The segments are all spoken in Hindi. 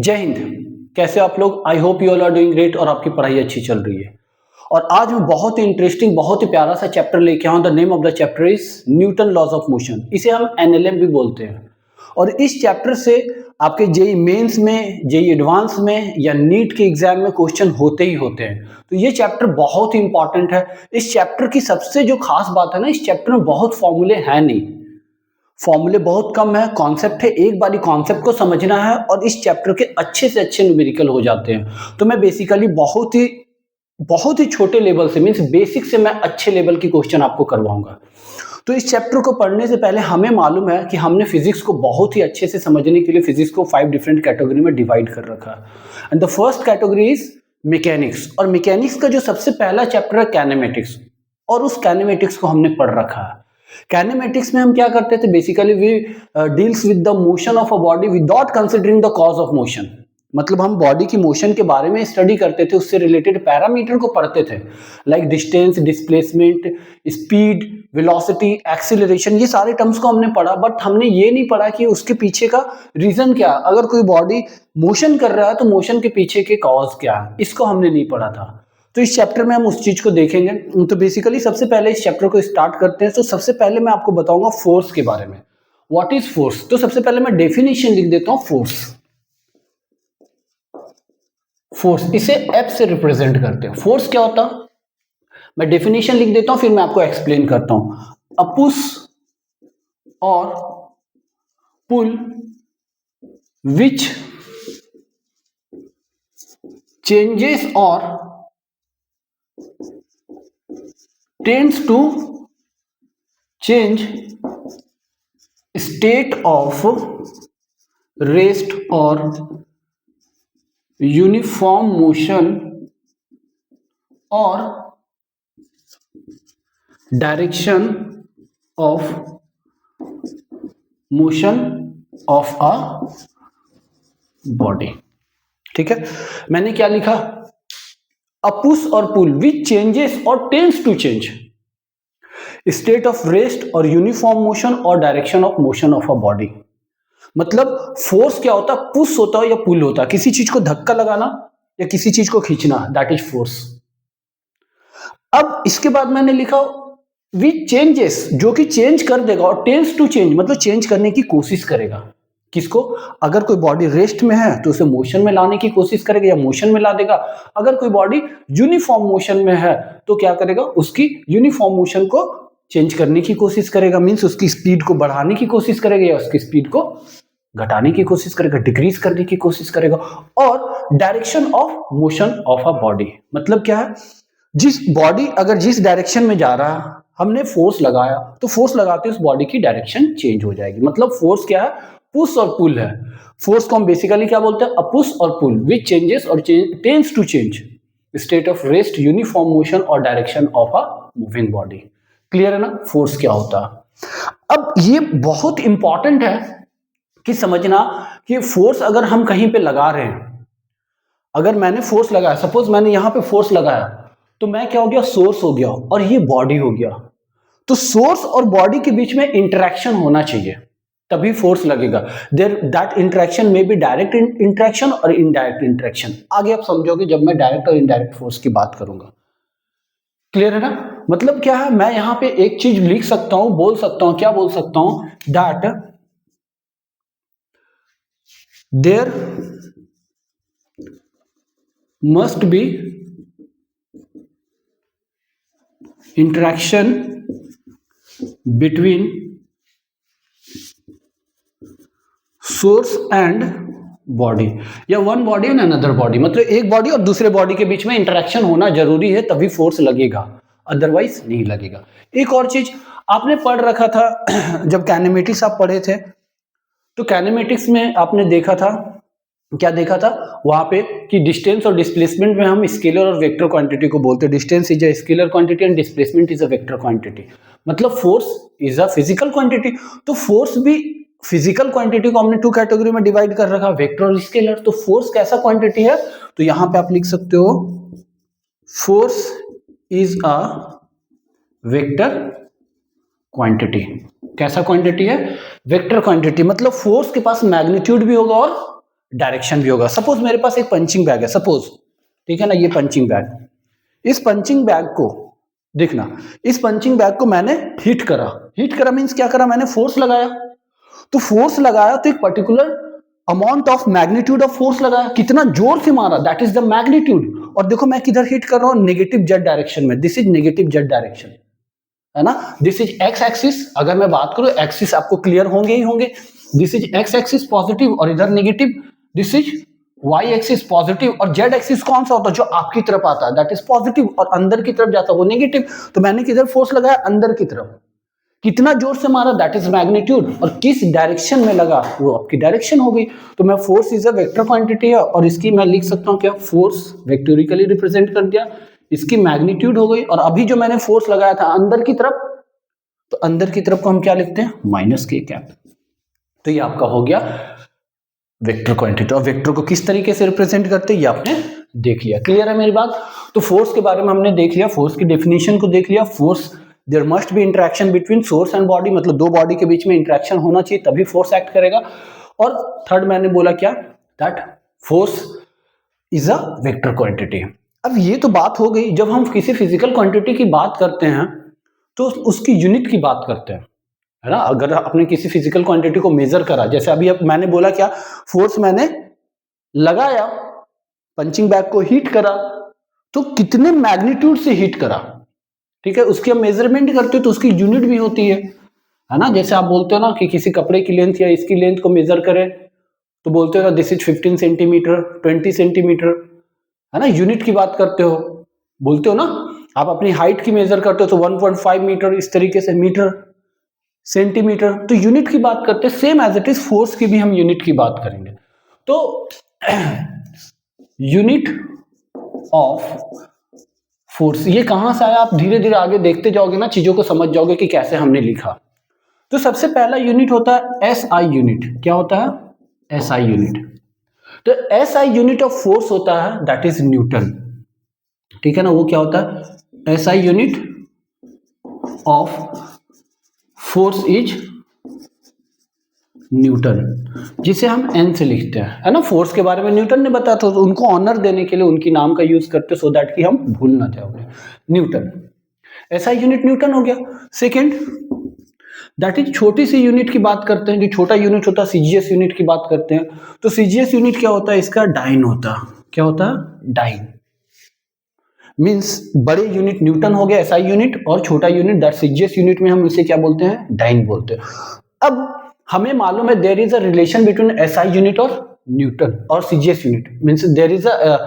जय हिंद। कैसे आप लोग? I hope you all are doing great और आपकी पढ़ाई अच्छी चल रही है। और आज मैं बहुत ही इंटरेस्टिंग, बहुत ही प्यारा सा चैप्टर लेके आया हूं। The name of the chapter is Newton laws of motion. इसे हम एनएलएम भी बोलते हैं। और इस चैप्टर से आपके जेई मेंस में, जेई एडवांस में या नीट के एग्जाम में क्वेश्चन होते ही होते हैं। तो ये चैप्टर बहुत ही इंपॉर्टेंट है। इस चैप्टर की सबसे जो खास बात है ना, इस चैप्टर में बहुत फॉर्मूले हैं नहीं, फॉर्मूले बहुत कम है, कॉन्सेप्ट है। एक बारी कॉन्सेप्ट को समझना है और इस चैप्टर के अच्छे से अच्छे न्यूमेरिकल हो जाते हैं। तो मैं बेसिकली बहुत ही छोटे लेवल से, मींस बेसिक से मैं अच्छे लेवल की क्वेश्चन आपको करवाऊंगा। तो इस चैप्टर को पढ़ने से पहले हमें मालूम है कि हमने फिजिक्स को बहुत ही अच्छे से समझने के लिए फिजिक्स को 5 डिफरेंट कैटेगरी में डिवाइड कर रखा है। And the first category is mechanics. और मैकेनिक्स का जो सबसे पहला चैप्टर है कैनेमेटिक्स, और उस कैनेमेटिक्स को हमने पढ़ रखा है। कैनेमेटिक्स में हम क्या करते थे? Basically we deals with the motion of a body without considering the cause of motion. मतलब हम बॉडी की मोशन के बारे में स्टडी करते थे, उससे रिलेटेड पैरामीटर को पढ़ते थे, like distance, displacement, speed, velocity, acceleration. ये सारे टर्म्स को हमने पढ़ा, बट हमने ये नहीं पढ़ा कि उसके पीछे का रीजन क्या है। अगर कोई बॉडी मोशन कर रहा है तो मोशन के पीछे के कॉज क्या है, इसको हमने नहीं पढ़ा था। तो इस चैप्टर में हम उस चीज को देखेंगे। तो बेसिकली सबसे पहले इस चैप्टर को स्टार्ट करते हैं। तो सबसे पहले मैं आपको बताऊंगा फोर्स के बारे में। What is force? तो सबसे पहले मैं डेफिनेशन लिख देता हूं। फोर्स इसे एफ से रिप्रेजेंट करते हैं। फोर्स क्या होता? मैं डेफिनेशन लिख देता हूं, फिर मैं आपको एक्सप्लेन करता हूं। अ पुश और पुल विच चेंजेस और tends to change state of rest or uniform motion or direction of motion of a body। ठीक है, मैंने क्या लिखा? A push और pull which changes or tends to change state of rest और uniform motion और direction of motion of a body। मतलब फोर्स क्या होता है? पुश होता है या पुल होता है, किसी चीज को धक्का लगाना या किसी चीज को खींचना, दैट इज फोर्स। अब इसके बाद मैंने लिखा विच चेंजेस, जो कि चेंज कर देगा, और टेंस टू चेंज मतलब चेंज करने की कोशिश करेगा। किसको? अगर कोई बॉडी रेस्ट में है तो उसे मोशन में लाने की कोशिश करेगा या मोशन में ला देगा। अगर कोई बॉडी यूनिफॉर्म मोशन में है तो क्या करेगा? उसकी यूनिफॉर्म मोशन को चेंज करने की कोशिश करेगा, मींस उसकी स्पीड को बढ़ाने की कोशिश करेगा या उसकी स्पीड को घटाने की कोशिश करेगा, डिक्रीज करने की कोशिश करेगा। और direction of motion of a body मतलब क्या है? जिस बॉडी अगर जिस डायरेक्शन में जा रहा है, हमने फोर्स लगाया तो फोर्स लगाते उस बॉडी की डायरेक्शन चेंज हो जाएगी। मतलब फोर्स क्या है? पुश और पुल है। फोर्स को हम बेसिकली क्या बोलते हैं? अ पुश और पुल विच चेंजेस और tends to change state of rest, uniform motion और direction of a moving body. Clear है ना फोर्स क्या होता है? अब ये बहुत इंपॉर्टेंट है कि समझना कि फोर्स अगर हम कहीं पे लगा रहे हैं, अगर मैंने फोर्स लगाया, सपोज मैंने यहां पे फोर्स लगाया, तो मैं क्या हो गया? सोर्स हो गया और ये बॉडी हो गया। तो सोर्स और बॉडी के बीच में इंटरेक्शन होना चाहिए, तभी फोर्स लगेगा। देयर दैट इंटरेक्शन में बी डायरेक्ट इंटरेक्शन और इनडायरेक्ट इंटरेक्शन। आगे आप समझोगे जब मैं डायरेक्ट और इनडायरेक्ट फोर्स की बात करूंगा। क्लियर है ना? मतलब क्या है? मैं यहां पे एक चीज लिख सकता हूं, बोल सकता हूं, क्या बोल सकता हूं? That there must be interaction between source and body या one body and another body. मतलब एक बॉडी और दूसरे बॉडी के बीच में इंटरेक्शन होना जरूरी है, तभी फोर्स लगेगा, अदरवाइज नहीं लगेगा। एक और चीज आपने पढ़ रखा था जब कैनेमेटिक्स आप पढ़े थे, तो कैनेमेटिक्स में आपने देखा था, क्या देखा था वहां पे कि डिस्टेंस और डिस्प्लेसमेंट में हम स्केलर और वेक्टर क्वांटिटी को बोलते हैं। Distance is a scalar quantity and displacement is a vector quantity. मतलब force is a physical quantity. तो फोर्स भी फिजिकल क्वांटिटी को हमने 2 कैटेगरी में डिवाइड कर रखा, वेक्टर और स्केलर। तो फोर्स कैसा क्वांटिटी है? तो यहां पे आप लिख सकते हो force is a vector quantity. कैसा क्वांटिटी है? Vector quantity. मतलब फोर्स के पास मैग्नीट्यूड भी होगा और डायरेक्शन भी होगा। सपोज मेरे पास एक पंचिंग बैग है, सपोज, ठीक है ना, ये पंचिंग बैग, इस पंचिंग बैग को देखना, इस पंचिंग बैग को मैंने हिट करा मींस क्या करा, मैंने फोर्स लगाया। तो फोर्स लगाया तो एक particular amount of magnitude of force लगाया, कितना जोर से मारा, दैट इज द मैग्नीट्यूड। और देखो मैं किधर हिट कर रहा हूं, नेगेटिव जेड डायरेक्शन में, this is negative Z direction, है ना। दिस इज एक्स एक्सिस, अगर मैं बात करूं एक्सिस आपको क्लियर होंगे ही होंगे, this is x axis positive और इधर negative, this is y axis positive और जेड एक्सिस कौन सा होता है, जो आपकी तरफ आता है, दैट इज पॉजिटिव, और अंदर की तरफ जाता है वो नेगेटिव। तो मैंने किधर फोर्स लगाया, अंदर की तरफ, कितना जोर से मारा, दैट इज मैग्नीट्यूड, और किस डायरेक्शन में लगा वो आपकी डायरेक्शन हो गई। तो मैं force is a vector quantity है और इसकी मैं लिख सकता हूं क्या, फोर्स वेक्टोरिकली रिप्रेजेंट कर दिया, इसकी मैग्नीट्यूड हो गई। और अभी जो मैंने फोर्स लगाया था अंदर की तरफ, तो अंदर की तरफ को हम क्या लिखते हैं, माइनस के कैप। तो ये आपका हो गया वेक्टर क्वांटिटी। और वेक्टर को किस तरीके से रिप्रेजेंट करते हैं ये आपने देख लिया। क्लियर है मेरी बात। तो फोर्स के बारे में हमने देख लिया, फोर्स की डेफिनेशन को देख लिया। Force, there must be interaction between source and body, मतलब दो बॉडी के बीच में इंटरेक्शन होना चाहिए तभी फोर्स एक्ट करेगा। और थर्ड मैंने बोला क्या, that force is a vector quantity. अब ये तो बात हो गई, जब हम किसी फिजिकल क्वांटिटी की बात करते हैं तो उसकी यूनिट की बात करते हैं, है ना। अगर आपने किसी फिजिकल क्वांटिटी को मेजर करा, जैसे अभी अब मैंने बोला क्या, फोर्स मैंने लगाया, पंचिंग बैग को हीट करा, तो कितने मैग्नीट्यूड से हीट करा, ठीक है, उसकी हम मेजरमेंट करते हो तो उसकी यूनिट भी होती है ना। जैसे आप बोलते हो ना कि किसी कपड़े की लेंथ या इसकी लेंथ को मेजर करें तो बोलते हो ना दिस इज 15 सेंटीमीटर, 20 सेंटीमीटर, है ना, यूनिट की बात करते हो, बोलते हो ना। आप अपनी हाइट की मेजर करते हो तो 1.5 मीटर, इस तरीके से मीटर, सेंटीमीटर, तो यूनिट की बात करते हैं। Same as it is force की भी हम यूनिट की बात करेंगे। तो यूनिट ऑफ फोर्स ये कहां से आया, आप धीरे धीरे आगे देखते जाओगे ना, चीजों को समझ जाओगे कि कैसे हमने लिखा। तो सबसे पहला यूनिट होता है एसआई यूनिट। क्या होता है, एसआई यूनिट। तो एसआई यूनिट ऑफ फोर्स होता है दैट इज न्यूटन, ठीक है ना। वो क्या होता है, SI unit of force is Newton, जिसे हम एन से लिखते हैं, है ना। फोर्स के बारे में न्यूटन ने बताया था, तो उनको ऑनर देने के लिए उनकी नाम का यूज करते सो दैट कि हम भूल ना जाए उन्हें, न्यूटन। एसआई यूनिट न्यूटन हो गया। सेकेंड, दैट इज छोटी सी यूनिट की बात करते हैं, जो छोटा यूनिट होता है सीजीएस यूनिट की बात करते हैं। तो सीजीएस यूनिट क्या होता है, इसका डाइन होता है। क्या होता है, डाइन, मीन्स बड़े यूनिट न्यूटन हो गया एसआई यूनिट, और छोटा यूनिट दैट सीजीएस यूनिट में हम इसे क्या बोलते हैं, डाइन बोलते हैं। अब हमें मालूम है there is a relation between SI unit और न्यूटन और CGS unit, means there is a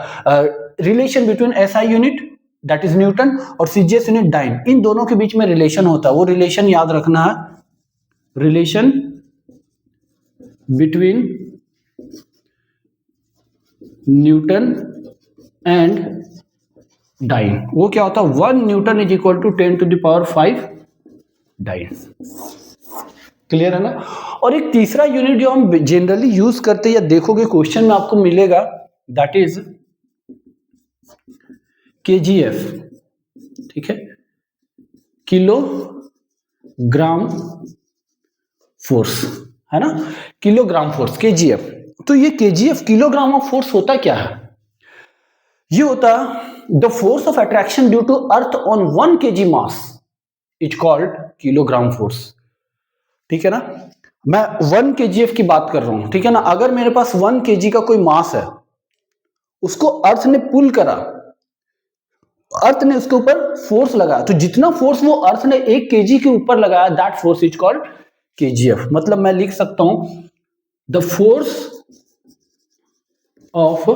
relation between SI unit that is Newton और सीजीएस यूनिट डाइन, इन दोनों के बीच में रिलेशन होता है। वो रिलेशन याद रखना है, relation between Newton and dyne. वो क्या होता है, 1 Newton is equal to 10⁵ dyne. Clear है ना। और एक तीसरा यूनिट जो हम जनरली यूज करते हैं या देखोगे क्वेश्चन में आपको मिलेगा, दैट इज केजीएफ, ठीक है, किलोग्राम फोर्स, है ना, किलोग्राम फोर्स, केजीएफ। तो ये केजीएफ किलोग्राम ऑफ फोर्स होता क्या है, ये होता the force of attraction due to earth on 1 kg mass is called kilogram force, ठीक है ना। मैं 1 kgf की बात कर रहा हूं, ठीक है ना। अगर मेरे पास 1 kg का कोई मास है, उसको अर्थ ने पुल करा, अर्थ ने उसके ऊपर फोर्स लगाया, तो जितना फोर्स वो अर्थ ने 1 kg के ऊपर लगाया, that force is called KGF. मतलब मैं लिख सकता हूं the force of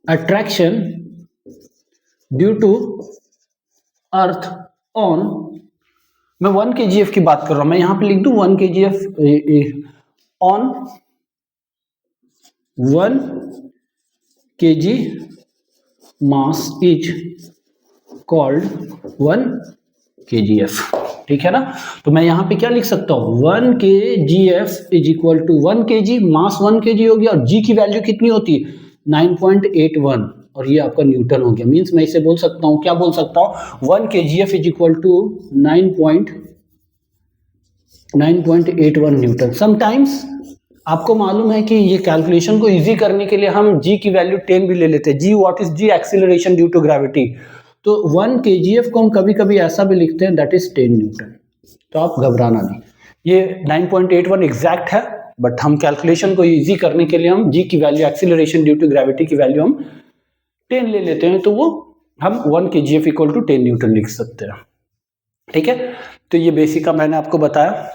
attraction due to earth on, मैं 1 kgf की बात कर रहा हूं, मैं यहां पे लिख दूं 1 kgf on 1 kg mass is called 1 kgf, ठीक है ना। तो मैं यहां पे क्या लिख सकता हूं, 1 kgf is equal to 1 kg, mass 1 kg हो गया, और g की वैल्यू कितनी होती है, 9.81, और ये आपका न्यूटन हो गया। मींस मैं इसे बोल सकता हूं, क्या बोल सकता हूं, 1 kgf is equal to 9.81 Newton. Sometimes आपको मालूम है कि ये कैलकुलेशन को इजी करने के लिए हम g की वैल्यू 10 भी ले लेते हैं। g what is g? Acceleration due to gravity. तो 1 kgf को हम कभी कभी ऐसा भी लिखते हैं दैट इज 10 न्यूटन। तो आप घबराना नहीं, ये 9.81 एग्जैक्ट है, बट हम कैलकुलेशन को इजी करने के लिए हम g की value, acceleration due to gravity की वैल्यू हम 10 ले लेते हैं, तो वो हम 1 kgf इक्वल टू 10 न्यूटन लिख सकते हैं। ठीक है, तो ये बेसिक का मैंने आपको बताया।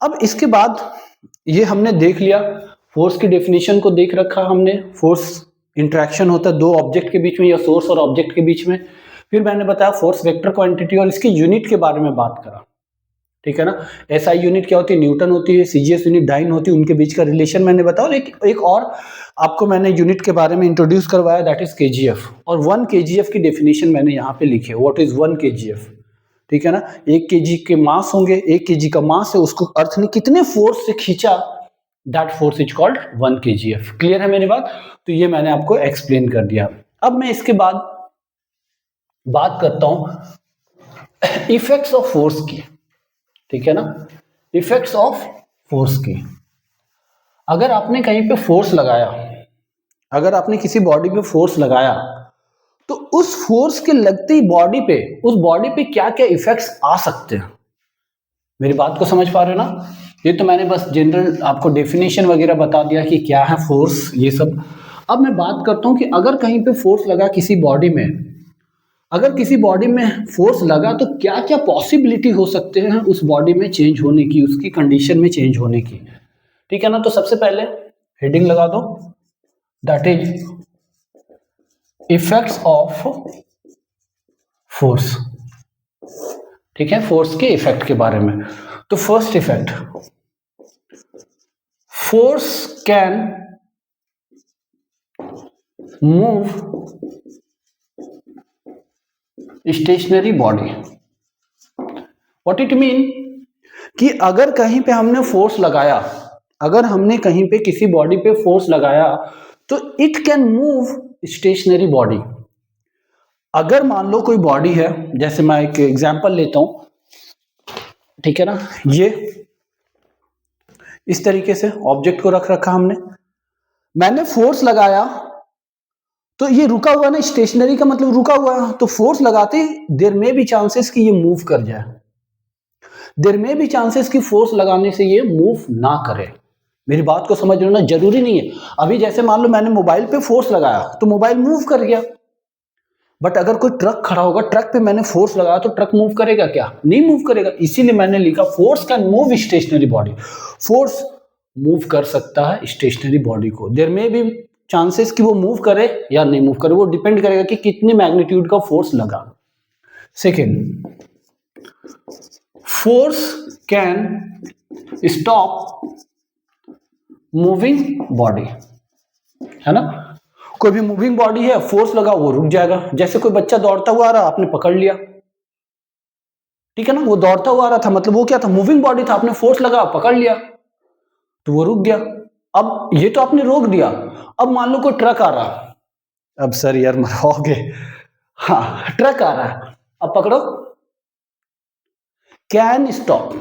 अब इसके बाद ये हमने देख लिया, फोर्स की डेफिनेशन को देख रखा हमने, फोर्स इंटरेक्शन होता है दो ऑब्जेक्ट के बीच में या सोर्स और ऑब्जेक्ट के बीच में। फिर मैंने बताया फोर्स वेक्टर क्वांटिटी और इसकी यूनिट के बारे में बात करा। ठीक है ना, एसआई यूनिट क्या होती है? न्यूटन होती है। सीजीएस यूनिट डाइन होती है, उनके बीच का रिलेशन मैंने बताया। एक और आपको मैंने यूनिट के बारे में इंट्रोड्यूस करवाया, दैट इज केजीएफ। और 1 केजीएफ की डेफिनेशन मैंने यहाँ पे लिखी है, व्हाट इज 1 केजीएफ। ठीक है ना, 1 केजी के मास होंगे, 1 केजी का मास है, उसको अर्थ ने कितने फोर्स से खींचा, that force is called 1 KGF. Clear है मेरी बात? तो ये मैंने आपको एक्सप्लेन कर दिया। अब मैं इसके बाद बात करता हूं इफेक्ट्स ऑफ फोर्स की। ठीक है ना, इफेक्ट्स ऑफ फोर्स की। अगर आपने कहीं पे फोर्स लगाया, अगर आपने किसी बॉडी पे फोर्स लगाया, तो उस फोर्स के लगते ही बॉडी पे, उस बॉडी पे क्या क्या इफेक्ट्स आ सकते हैं। मेरी बात को समझ पा रहे हो ना? ये तो मैंने बस जनरल आपको डेफिनेशन वगैरह बता दिया कि क्या है फोर्स, ये सब। अब मैं बात करता हूं कि अगर कहीं पे फोर्स लगा किसी बॉडी में, अगर किसी बॉडी में फोर्स लगा तो क्या क्या पॉसिबिलिटी हो सकते हैं उस बॉडी में चेंज होने की, उसकी कंडीशन में चेंज होने की। ठीक है ना, तो सबसे पहले हेडिंग लगा दो, that is effects of force. ठीक है, फोर्स के इफेक्ट के बारे में। तो first effect, force can move stationary body. What it mean कि अगर कहीं पे हमने फोर्स लगाया, अगर हमने कहीं पे किसी बॉडी पे फोर्स लगाया, तो it can move stationary body. अगर मान लो कोई बॉडी है, जैसे मैं एक एग्जांपल लेता हूं, ठीक है ना, ये इस तरीके से ऑब्जेक्ट को रख रखा हमने, मैंने फोर्स लगाया तो ये रुका हुआ ना, स्टेशनरी का मतलब रुका हुआ है, तो फोर्स लगाते देयर में भी चांसेस कि ये मूव कर जाए, देयर में भी चांसेस कि फोर्स लगाने से ये मूव ना करे। मेरी बात को समझ लो ना, जरूरी नहीं है। अभी जैसे मान लो मैंने मोबाइल पे फोर्स लगाया तो मोबाइल मूव कर गया, बट अगर कोई ट्रक खड़ा होगा, ट्रक पे मैंने फोर्स लगाया तो ट्रक मूव करेगा क्या? नहीं मूव करेगा। इसीलिए मैंने लिखा force can move stationary body. Force move कर सकता है स्टेशनरी बॉडी को। देयर में भी चांसेस कि वो मूव करे या नहीं मूव करे, वो डिपेंड करेगा कि कितने मैग्नीट्यूड का फोर्स लगा। Second, force can stop moving body, है ना। कोई भी मूविंग बॉडी है, फोर्स लगा वो रुक जाएगा। जैसे कोई बच्चा दौड़ता हुआ आ रहा, आपने पकड़ लिया, ठीक है ना, वो दौड़ता हुआ आ रहा था, मतलब वो क्या था? मूविंग बॉडी था, आपने फोर्स लगा पकड़ लिया तो वो रुक गया। अब ये तो आपने रोक दिया। अब मान लो कोई ट्रक आ रहा, अब सर यार मरोगे, हाँ ट्रक आ रहा है, अब पकड़ो, कैन स्टॉप,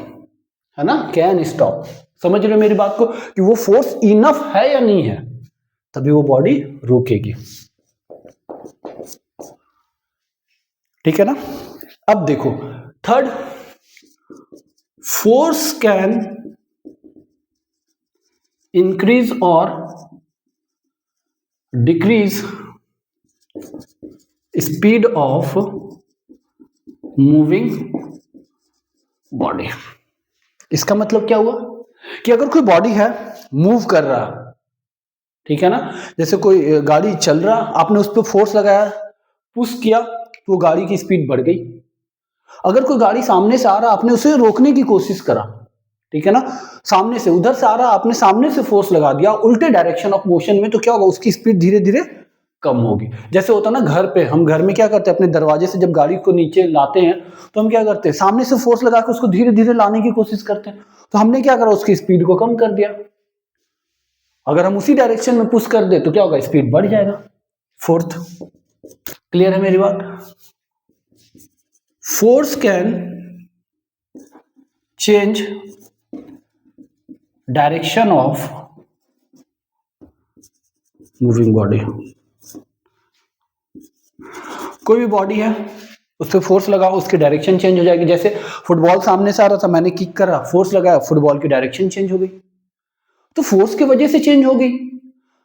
है ना, कैन स्टॉप। समझ रहे हो मेरी बात को कि वो फोर्स इनफ है या नहीं है, तभी वो बॉडी रोकेगी। ठीक है ना। अब देखो थर्ड, फोर्स कैन इंक्रीज और decrease speed of moving body. इसका मतलब क्या हुआ कि अगर कोई बॉडी है मूव कर रहा, ठीक है ना, जैसे कोई गाड़ी चल रहा, आपने उस पर फोर्स लगाया, पुश किया तो वो गाड़ी की स्पीड बढ़ गई। अगर कोई गाड़ी सामने से आ रहा, आपने उसे रोकने की कोशिश करा, ठीक है ना, सामने से उधर से आ रहा, आपने सामने से फोर्स लगा दिया उल्टे डायरेक्शन ऑफ मोशन में, तो क्या होगा? उसकी स्पीड धीरे धीरे कम होगी। जैसे होता ना घर पे, हम घर में क्या करते हैं, अपने दरवाजे से जब गाड़ी को नीचे लाते हैं तो हम क्या करते हैं, सामने से फोर्स लगा के उसको धीरे धीरे लाने की कोशिश करते हैं। तो हमने क्या करा, उसकी स्पीड को कम कर दिया। अगर हम उसी डायरेक्शन में पुश कर दे तो क्या होगा? स्पीड बढ़ जाएगा। फोर्थ, क्लियर है मेरी बात? Force can change direction of moving body. कोई भी बॉडी है, उस पर फोर्स लगाओ, उसकी डायरेक्शन चेंज हो जाएगी। जैसे फुटबॉल सामने से आ रहा था, मैंने किक करा, फोर्स लगाया, फुटबॉल की डायरेक्शन चेंज हो गई, तो फोर्स की वजह से चेंज हो गई।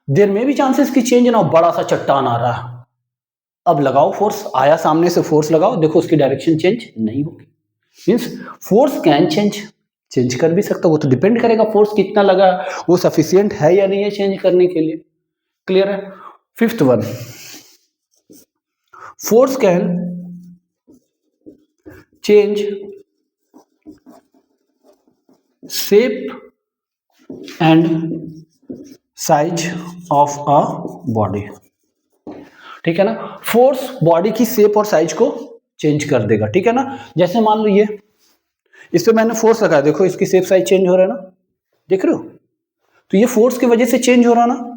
देयर में भी चांसेस की चेंज ना, बड़ा सा चट्टान आ रहा है, अब लगाओ फोर्स, आया सामने से, फोर्स लगाओ, देखो उसकी डायरेक्शन चेंज नहीं होगी। मीन्स फोर्स कैन चेंज कर भी सकता, वो तो डिपेंड करेगा फोर्स कितना लगा, वो सफिशियंट है या नहीं है चेंज करने के लिए। क्लियर है? Fifth one, force can change shape and size of a body. ठीक है ना, फोर्स बॉडी की शेप और साइज को चेंज कर देगा। ठीक है ना, जैसे मान लो ये, इस पे मैंने फोर्स लगाया, देखो इसकी शेप साइज चेंज हो रहा है ना, देख रहे हो? तो ये फोर्स की वजह से चेंज हो रहा ना।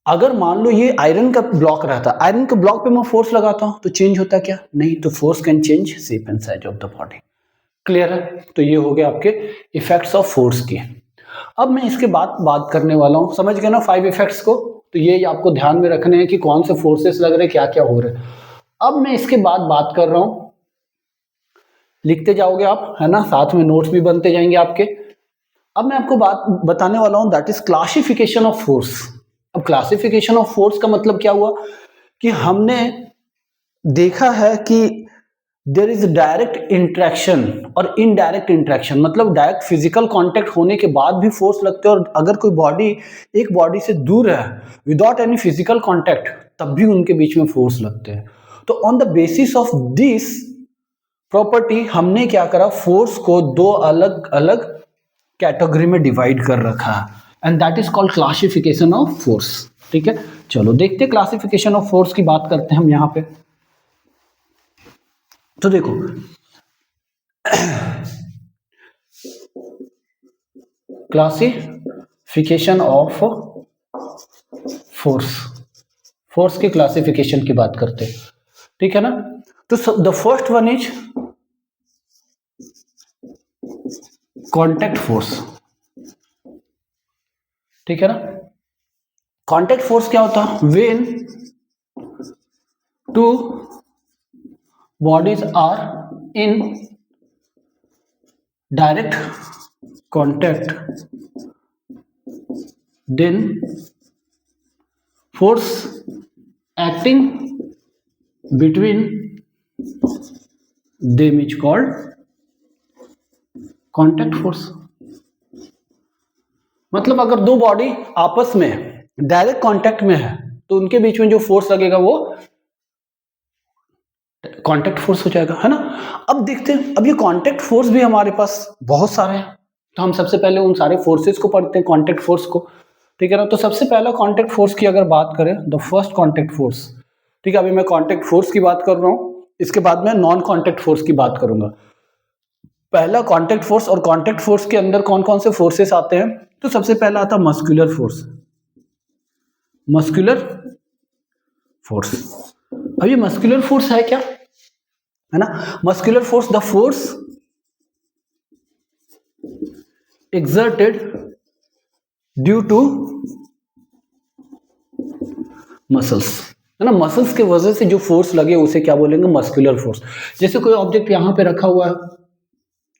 अगर मान लो ये आयरन का ब्लॉक रहता, आयरन के ब्लॉक पे मैं फोर्स लगाता हूं तो चेंज होता क्या? नहीं। तो force can change shape and size of the body. Clear है? तो ये हो गया आपके इफेक्ट्स ऑफ फोर्स के। अब मैं इसके बाद बात करने वाला हूं, समझ गए ना 5 इफेक्ट्स को? तो ये आपको ध्यान में रखने हैं कि कौन से फोर्सेस लग रहे हैं, क्या क्या हो रहा है। अब मैं इसके बाद बात कर रहा हूं, लिखते जाओगे आप, है ना, साथ में नोट्स भी बनते जाएंगे आपके। अब मैं आपको बात बताने वाला हूं, that is classification of force. अब क्लासिफिकेशन ऑफ फोर्स का मतलब क्या हुआ कि हमने देखा है कि देयर इज डायरेक्ट इंट्रैक्शन और इनडायरेक्ट इंट्रैक्शन, मतलब डायरेक्ट फिजिकल कांटेक्ट होने के बाद भी फोर्स लगते हैं, और अगर कोई बॉडी एक बॉडी से दूर है विदाउट एनी फिजिकल कांटेक्ट तब भी उनके बीच में फोर्स लगते हैं। तो on the basis of this property हमने क्या करा, फोर्स को दो अलग अलग कैटेगरी में डिवाइड कर रखा है, and that is called classification of force. ठीक है, चलो देखते हैं क्लासिफिकेशन ऑफ फोर्स की बात करते हैं हम यहां पे। तो देखो क्लासिफिकेशन ऑफ फोर्स, फोर्स की क्लासिफिकेशन की बात करते हैं। ठीक है ना, तो the first one is contact force. ठीक है ना, कांटेक्ट फोर्स क्या होता है? When two bodies are in direct contact, then force acting between them is called contact force। मतलब अगर दो बॉडी आपस में डायरेक्ट कांटेक्ट में है तो उनके बीच में जो फोर्स लगेगा वो कांटेक्ट फोर्स हो जाएगा, है ना। अब देखते हैं, अब ये कांटेक्ट फोर्स भी हमारे पास बहुत सारे हैं, तो हम सबसे पहले उन सारे फोर्सेस को पढ़ते हैं, कांटेक्ट फोर्स को। ठीक है ना, तो सबसे पहला कांटेक्ट फोर्स की अगर बात करें, द फर्स्ट कांटेक्ट फोर्स। ठीक है, अभी मैं कांटेक्ट फोर्स की बात कर रहा हूं, इसके बाद मैं नॉन कांटेक्ट फोर्स की बात करूंगा। पहला कांटेक्ट फोर्स, और कांटेक्ट फोर्स के अंदर कौन कौन से फोर्सेस आते हैं? तो सबसे पहला आता मस्कुलर फोर्स। मस्कुलर फोर्स, अब ये मस्कुलर फोर्स है क्या, है ना? Muscular force, the force exerted due to muscles, है ना। मसल्स के वजह से जो फोर्स लगे उसे क्या बोलेंगे? Muscular force. जैसे कोई ऑब्जेक्ट यहां पे रखा हुआ है,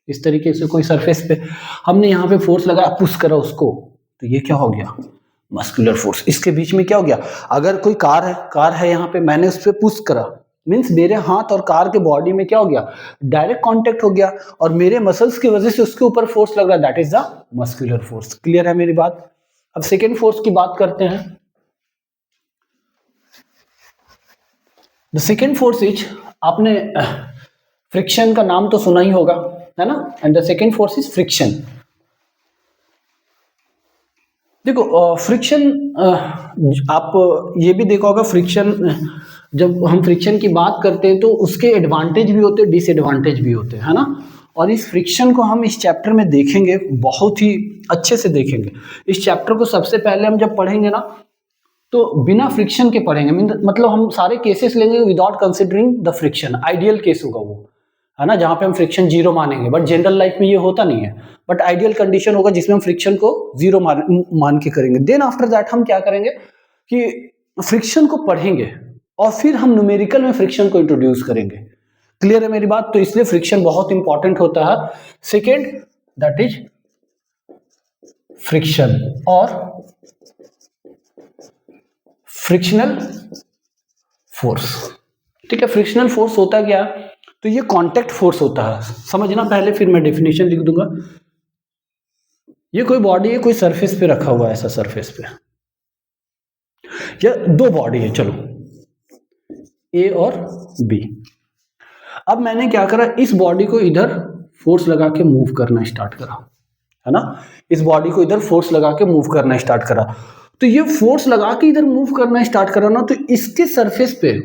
इस तरीके से कोई सरफेस पे हमने यहां पे फोर्स लगाया, पुश करा उसको, तो ये क्या हो गया? Muscular force. इसके बीच में क्या हो गया? अगर कोई कार है यहाँ पे, मैंने उस पर पुश करा, मीन्स मेरे हाथ और कार के बॉडी में क्या हो गया? डायरेक्ट कांटेक्ट हो गया, और मेरे मसल्स की वजह से उसके ऊपर फोर्स लग रहा है, that is the muscular force. Clear है मेरी बात? अब सेकेंड फोर्स की बात करते हैं। द सेकेंड फोर्स इज, आपने फ्रिक्शन का नाम तो सुना ही होगा, है ना, and the second force is friction. देखो फ्रिक्शन, आप ये भी देखा होगा, फ्रिक्शन, जब हम फ्रिक्शन की बात करते हैं तो उसके एडवांटेज भी होते हैं, डिसएडवांटेज भी होते हैं, है ना। और इस फ्रिक्शन को हम इस चैप्टर में देखेंगे, बहुत ही अच्छे से देखेंगे इस चैप्टर को। सबसे पहले हम जब पढ़ेंगे ना, तो बिना फ्रिक्शन के पढ़ेंगे, मतलब हम सारे केसेस लेंगे without considering the friction, ideal case होगा वो, है ना, जहां पे हम फ्रिक्शन जीरो मानेंगे, बट जनरल लाइफ में ये होता नहीं है, बट आइडियल कंडीशन होगा जिसमें हम फ्रिक्शन को जीरो मान के करेंगे। देन आफ्टर दैट हम क्या करेंगे कि फ्रिक्शन को पढ़ेंगे और फिर हम न्यूमेरिकल में फ्रिक्शन को इंट्रोड्यूस करेंगे। क्लियर है मेरी बात? तो इसलिए फ्रिक्शन बहुत इंपॉर्टेंट होता है। सेकेंड दैट इज फ्रिक्शन और फ्रिक्शनल फोर्स। ठीक है, फ्रिक्शनल फोर्स होता क्या? तो ये कांटेक्ट फोर्स होता है, समझना पहले फिर मैं डेफिनेशन लिख दूंगा। ये कोई बॉडी है, कोई सरफेस पे रखा हुआ है, ऐसा सरफेस पे, या दो बॉडी है, चलो ए और बी। अब मैंने क्या करा, इस बॉडी को इधर फोर्स लगा के मूव करना स्टार्ट करा, है ना, इस बॉडी को इधर फोर्स लगा के मूव करना स्टार्ट करा। तो ये फोर्स लगा के इधर मूव करना स्टार्ट करा ना, तो इसके सरफेस पे,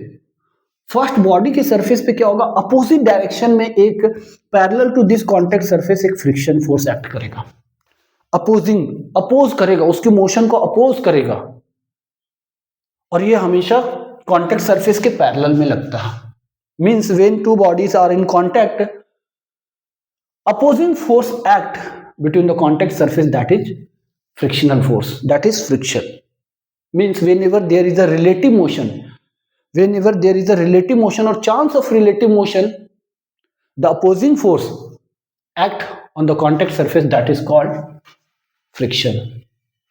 फर्स्ट बॉडी के सरफेस पे क्या होगा, अपोजिट डायरेक्शन में एक parallel to this contact surface एक फ्रिक्शन फोर्स एक्ट करेगा, अपोज करेगा, उसके मोशन को अपोज करेगा, और ये हमेशा कांटेक्ट सरफेस के पैरेलल में लगता है। Means when two bodies are in contact, opposing force act between the contact surface, that is frictional force, that is friction. Means whenever there is a relative motion, whenever there is a relative motion or chance of relative motion, the opposing force act on the contact surface, that is called friction.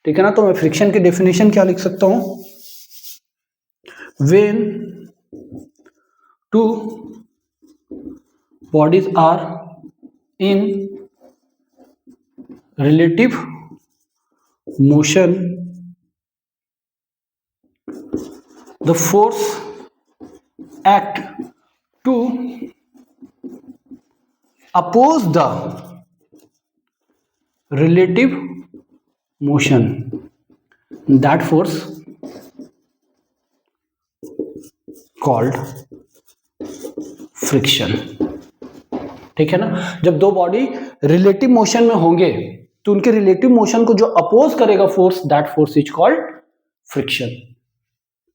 ठीक है ना? तो मैं फ्रिक्शन की डेफिनेशन क्या लिख सकता हूं, when two bodies are in relative motion, the force act to oppose the relative motion, that force called friction. ठीक है ना? जब दो बॉडी रिलेटिव मोशन में होंगे तो उनके रिलेटिव मोशन को जो अपोज करेगा force, that force is called friction.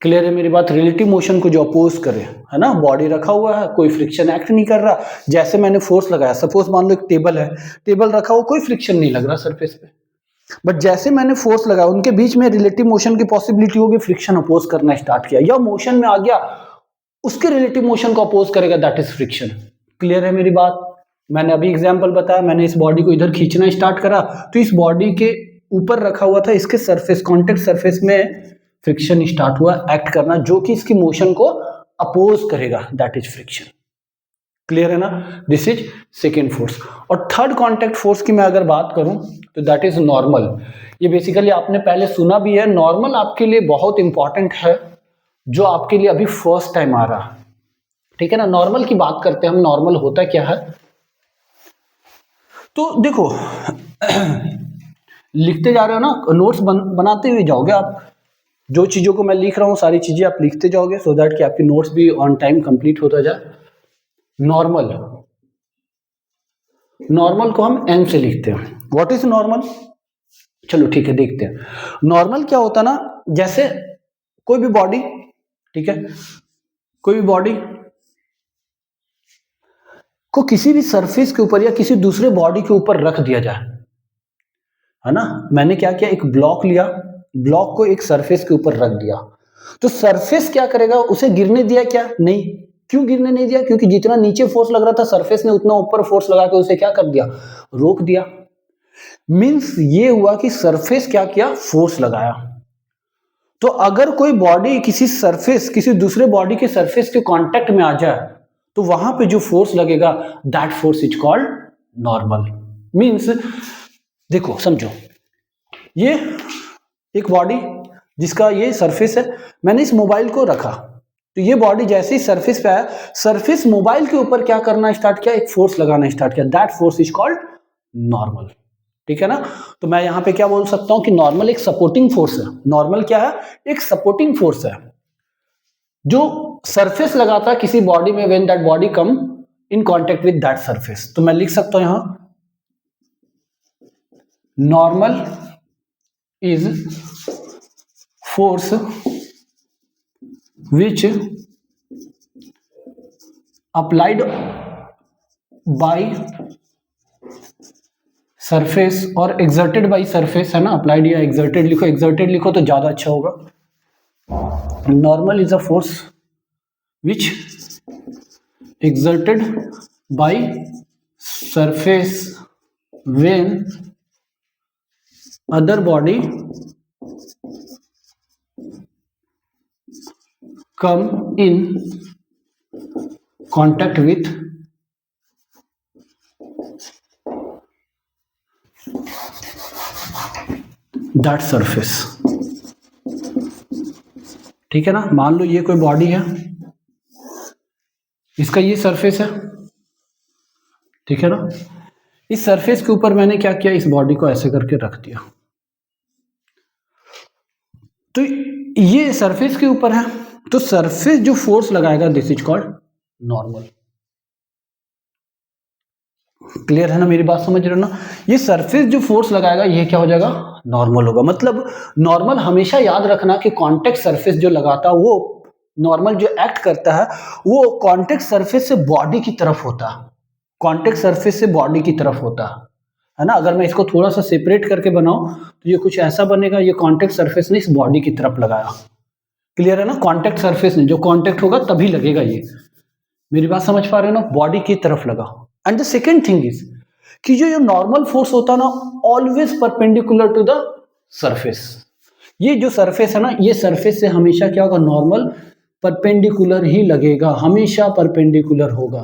Clear है मेरी बात? रिलेटिव मोशन को जो अपोज करे, है ना, बॉडी रखा हुआ है, कोई फ्रिक्शन एक्ट नहीं कर रहा, जैसे मैंने फोर्स लगाया, सपोज मान लो एक टेबल है, टेबल रखा हुआ, कोई फ्रिक्शन नहीं लग रहा सरफेस पे, बट जैसे मैंने फोर्स लगाया, उनके बीच में रिलेटिव मोशन की पॉसिबिलिटी होगी, फ्रिक्शन अपोज करना स्टार्ट किया, या मोशन में आ गया, उसके रिलेटिव मोशन को अपोज करेगा, दैट इज फ्रिक्शन। क्लियर है मेरी बात? मैंने अभी एग्जांपल बताया, मैंने इस बॉडी को इधर खींचना स्टार्ट करा, तो इस बॉडी के ऊपर रखा हुआ था, इसके सरफेस, कांटेक्ट सरफेस में फ्रिक्शन स्टार्ट हुआ एक्ट करना, जो कि इसकी मोशन को अपोज करेगा, दैट इज फ्रिक्शन। क्लियर है ना? This is second force. और थर्ड कांटेक्ट फोर्स की मैं अगर बात करूं तो दैट इज नॉर्मल। ये बेसिकली आपने पहले सुना भी है, नॉर्मल आपके लिए बहुत इंपॉर्टेंट है, जो आपके लिए अभी फर्स्ट टाइम आ रहा है। ठीक है ना? नॉर्मल की बात करते हैं हम, नॉर्मल होता क्या है, तो देखो लिखते जा रहे हो ना, नोट्स बनाते हुए जाओगे आप, जो चीजों को मैं लिख रहा हूं सारी चीजें आप लिखते जाओगे, सो दैट कि आपकी नोट्स भी ऑन टाइम कंप्लीट होता जाए। नॉर्मल, नॉर्मल को हम एन से लिखते हैं। What is normal? चलो ठीक है, देखते हैं। नॉर्मल क्या होता ना, जैसे कोई भी बॉडी, ठीक है, कोई भी बॉडी को किसी भी सरफेस के ऊपर या किसी दूसरे बॉडी के ऊपर रख दिया जाए, है ना, मैंने क्या किया, एक ब्लॉक लिया, ब्लॉक को एक सरफेस के ऊपर रख दिया, तो सरफेस क्या करेगा, उसे गिरने दिया क्या? नहीं। क्यों गिरने नहीं दिया? क्योंकि जितना नीचे फोर्स लग रहा था सरफेस ने, उतना ऊपर फोर्स लगा के उसे क्या कर दिया, रोक दिया। मींस ये हुआ कि सरफेस क्या किया, फोर्स लगाया। तो अगर कोई बॉडी किसी सरफेस, किसी दूसरे बॉडी के सरफेस के कांटेक्ट में आ जाए, तो वहां पे जो फोर्स लगेगा, that force is called normal. Means देखो समझो, ये एक बॉडी जिसका ये सरफेस है, मैंने इस मोबाइल को रखा, तो ये बॉडी जैसे ही सरफेस पे आया, सरफेस मोबाइल के ऊपर क्या करना स्टार्ट किया, एक फोर्स लगाना स्टार्ट किया, that force is called normal. ठीक है ना? तो मैं यहां पे क्या बोल सकता हूं कि नॉर्मल एक सपोर्टिंग फोर्स है। नॉर्मल क्या है? एक सपोर्टिंग फोर्स है, जो सरफेस लगाता है किसी बॉडी में, when that body come in contact with that surface. तो मैं लिख सकता हूं यहां, normal is force which applied by surface और एक्सर्टेड बाई सरफेस है ना, अप्लाइड या एक्सर्टेड लिखो, एक्सर्टेड लिखो तो ज्यादा अच्छा होगा। Normal is a force which exerted by surface when other body come in contact with that surface। ठीक है ना, मान लो ये कोई बॉडी है, इसका ये सरफेस है, ठीक है ना, इस सरफेस के ऊपर मैंने क्या किया, इस बॉडी को ऐसे करके रख दिया, तो ये सरफेस के ऊपर है, तो सरफेस जो फोर्स लगाएगा this is called normal. Clear है ना, मेरी बात समझ रहे हो ना, ये सरफेस जो फोर्स लगाएगा ये क्या हो जाएगा, नॉर्मल होगा। मतलब नॉर्मल हमेशा याद रखना कि कॉन्टेक्ट सरफेस जो लगाता है वो नॉर्मल जो एक्ट करता है वो कॉन्टेक्ट सरफेस से बॉडी की तरफ होता है, कॉन्टेक्ट सरफेस से बॉडी की तरफ होता है ना। अगर मैं इसको थोड़ा सा सेपरेट करके बनाऊं तो ये कुछ ऐसा बनेगा, ये कॉन्टेक्ट सरफेस ने इस बॉडी की तरफ लगाया। क्लियर है ना, कॉन्टेक्ट सरफेस ने, जो कॉन्टेक्ट होगा तभी लगेगा ये। मेरी बात समझ पा रहे हो ना, बॉडी की तरफ लगा। And the second thing is कि जो नॉर्मल फोर्स होता है ना, always perpendicular to the surface. ये जो सरफेस है ना, ये सरफेस से हमेशा क्या होगा, नॉर्मल परपेंडिकुलर ही लगेगा, हमेशा परपेंडिकुलर होगा।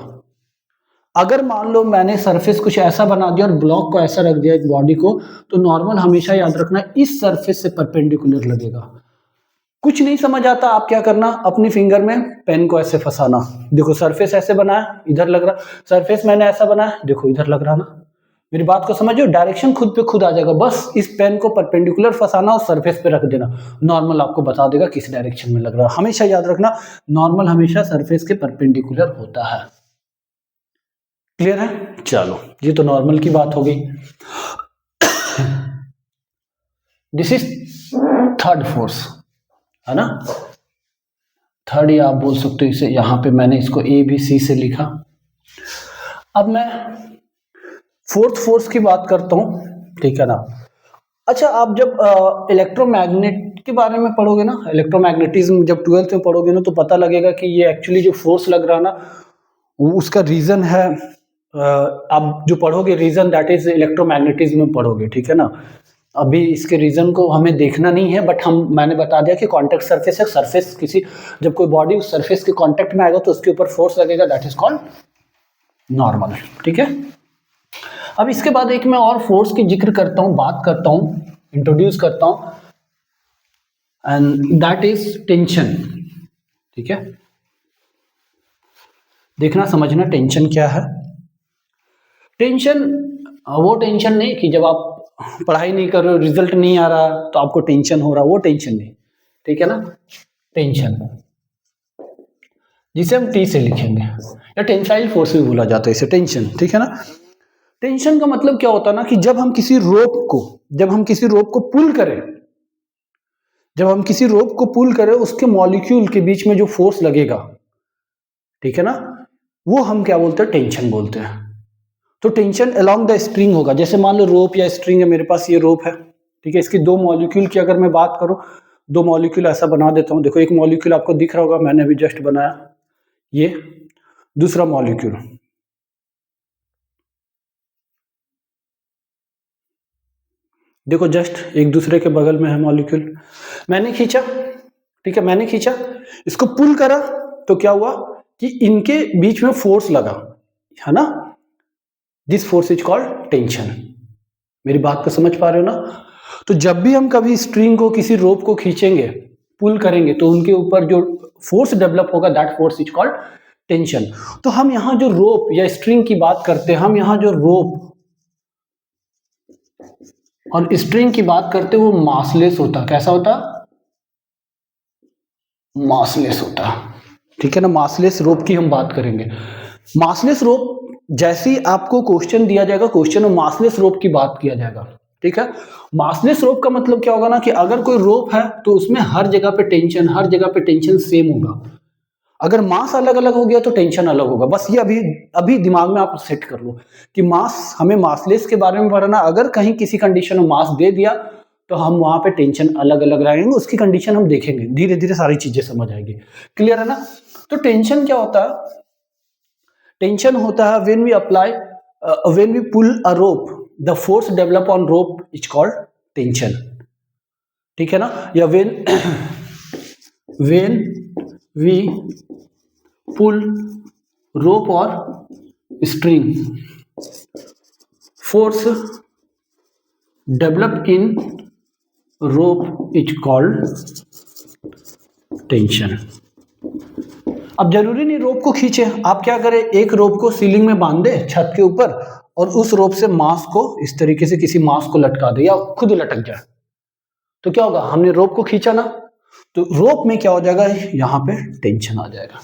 अगर मान लो मैंने सरफेस कुछ ऐसा बना दिया और ब्लॉक को ऐसा रख दिया एक बॉडी को, तो नॉर्मल हमेशा याद रखना इस सरफेस से परपेंडिकुलर लगेगा। कुछ नहीं समझ आता, आप क्या करना, अपनी फिंगर में पेन को ऐसे फंसाना, देखो सरफेस ऐसे बना है, इधर लग रहा, सरफेस मैंने ऐसा बनाया, देखो इधर लग रहा ना। मेरी बात को समझो, डायरेक्शन खुद पे खुद आ जाएगा, बस इस पेन को परपेंडिकुलर फंसाना और सरफेस पे रख देना, नॉर्मल आपको बता देगा किस डायरेक्शन में लग रहा है। हमेशा याद रखना, नॉर्मल हमेशा सरफेस के परपेंडिकुलर होता है। क्लियर है, चलो ये तो नॉर्मल की बात हो गई। दिस इज थर्ड फोर्स है ना, थर्ड या आप बोल सकते हो इसे, यहां पे मैंने इसको ए बी सी से लिखा। अब मैं फोर्थ फोर्स की बात करता हूं, ठीक है ना। अच्छा, आप जब इलेक्ट्रोमैग्नेट के बारे में पढ़ोगे ना, इलेक्ट्रोमैग्नेटिज्म जब 12th में पढ़ोगे ना, तो पता लगेगा कि ये एक्चुअली जो फोर्स लग रहा ना, उसका रीजन है, आप जो पढ़ोगे रीजन दैट इज इलेक्ट्रोमैग्नेटिज्म में पढ़ोगे, ठीक है ना। अभी इसके रीजन को हमें देखना नहीं है, बट मैंने बता दिया कि कॉन्टेक्ट सरफेस है, सरफेस किसी, जब कोई बॉडी उस सरफेस के कॉन्टेक्ट में आएगा तो उसके ऊपर फोर्स लगेगा, दैट इज कॉल्ड नॉर्मल। ठीक है, अब इसके बाद एक मैं और फोर्स की जिक्र करता हूं, बात करता हूं, इंट्रोड्यूस करता हूं, एंड दैट इज टेंशन। ठीक है, देखना समझना टेंशन क्या है। टेंशन वो टेंशन नहीं कि जब आप पढ़ाई नहीं कर रहे हो, रिजल्ट नहीं आ रहा तो आपको टेंशन हो रहा, वो टेंशन नहीं, ठीक है ना। टेंशन जिसे हम टी से लिखेंगे, या टेंसाइल फोर्स भी बोला जाता है इसे, टेंशन। ठीक है ना, टेंशन का मतलब क्या होता है ना कि जब हम किसी रोप को पुल करें, उसके मॉलिक्यूल के बीच में जो फोर्स लगेगा, ठीक है ना, वो हम क्या बोलते हैं, टेंशन बोलते हैं। तो टेंशन अलोंग द स्ट्रिंग होगा, जैसे मान लो रोप या स्ट्रिंग है, मेरे पास ये रोप है, ठीक है, इसकी दो मॉलिक्यूल की अगर मैं बात करूं, दो मॉलिक्यूल ऐसा बना देता हूं, देखो एक मॉलिक्यूल आपको दिख रहा होगा, मैंने अभी जस्ट बनाया, ये दूसरा मॉलिक्यूल, देखो जस्ट एक दूसरे के बगल में है मॉलिक्यूल, मैंने खींचा, ठीक है, मैंने खींचा, इसको पुल करा, तो क्या हुआ कि इनके बीच में फोर्स लगा, है ना, this force is called tension. मेरी बात को समझ पा रहे हो ना। तो जब भी हम कभी स्ट्रिंग को, किसी रोप को खींचेंगे, पुल करेंगे, तो उनके ऊपर जो फोर्स डेवलप होगा, that force is called tension. तो हम यहां जो रोप या स्ट्रिंग की बात करते हैं, हम यहां जो रोप और स्ट्रिंग की बात करते हैं, वो मासलेस होता, कैसा होता, मासलेस होता, ठीक है ना। मासलेस रोप की हम बात करेंगे। मासलेस रोप, जैसे ही आपको क्वेश्चन दिया जाएगा, क्वेश्चन में मासलेस रोप की बात किया जाएगा, ठीक है। मासलेस रोप का मतलब क्या होगा ना कि अगर कोई रोप है तो उसमें हर जगह पे टेंशन सेम होगा। अगर मास अलग अलग हो गया तो टेंशन अलग होगा। बस ये अभी अभी दिमाग में आप सेट कर लो कि मास, हमें मासलेस के बारे में पढ़ना, अगर कहीं किसी कंडीशन में मास दे दिया तो हम वहां पे टेंशन अलग अलग रहेंगे, उसकी कंडीशन हम देखेंगे, धीरे धीरे सारी चीजें समझ आएगी। क्लियर है ना? तो टेंशन क्या होता है? टेंशन होता है when we apply, when we pull a rope, the force develop on rope is called tension. ठीक है ना? या when when we pull rope और string, force develop in rope is called tension. अब जरूरी नहीं रोप को खींचे, आप क्या करें, एक रोप को सीलिंग में बांध दे छत के ऊपर और उस रोप से मास को इस तरीके से किसी मास को लटका दे या खुद लटक जाए, तो क्या होगा? हमने रोप को खींचा ना, तो रोप में क्या हो जाएगा? यहां पे टेंशन आ जाएगा।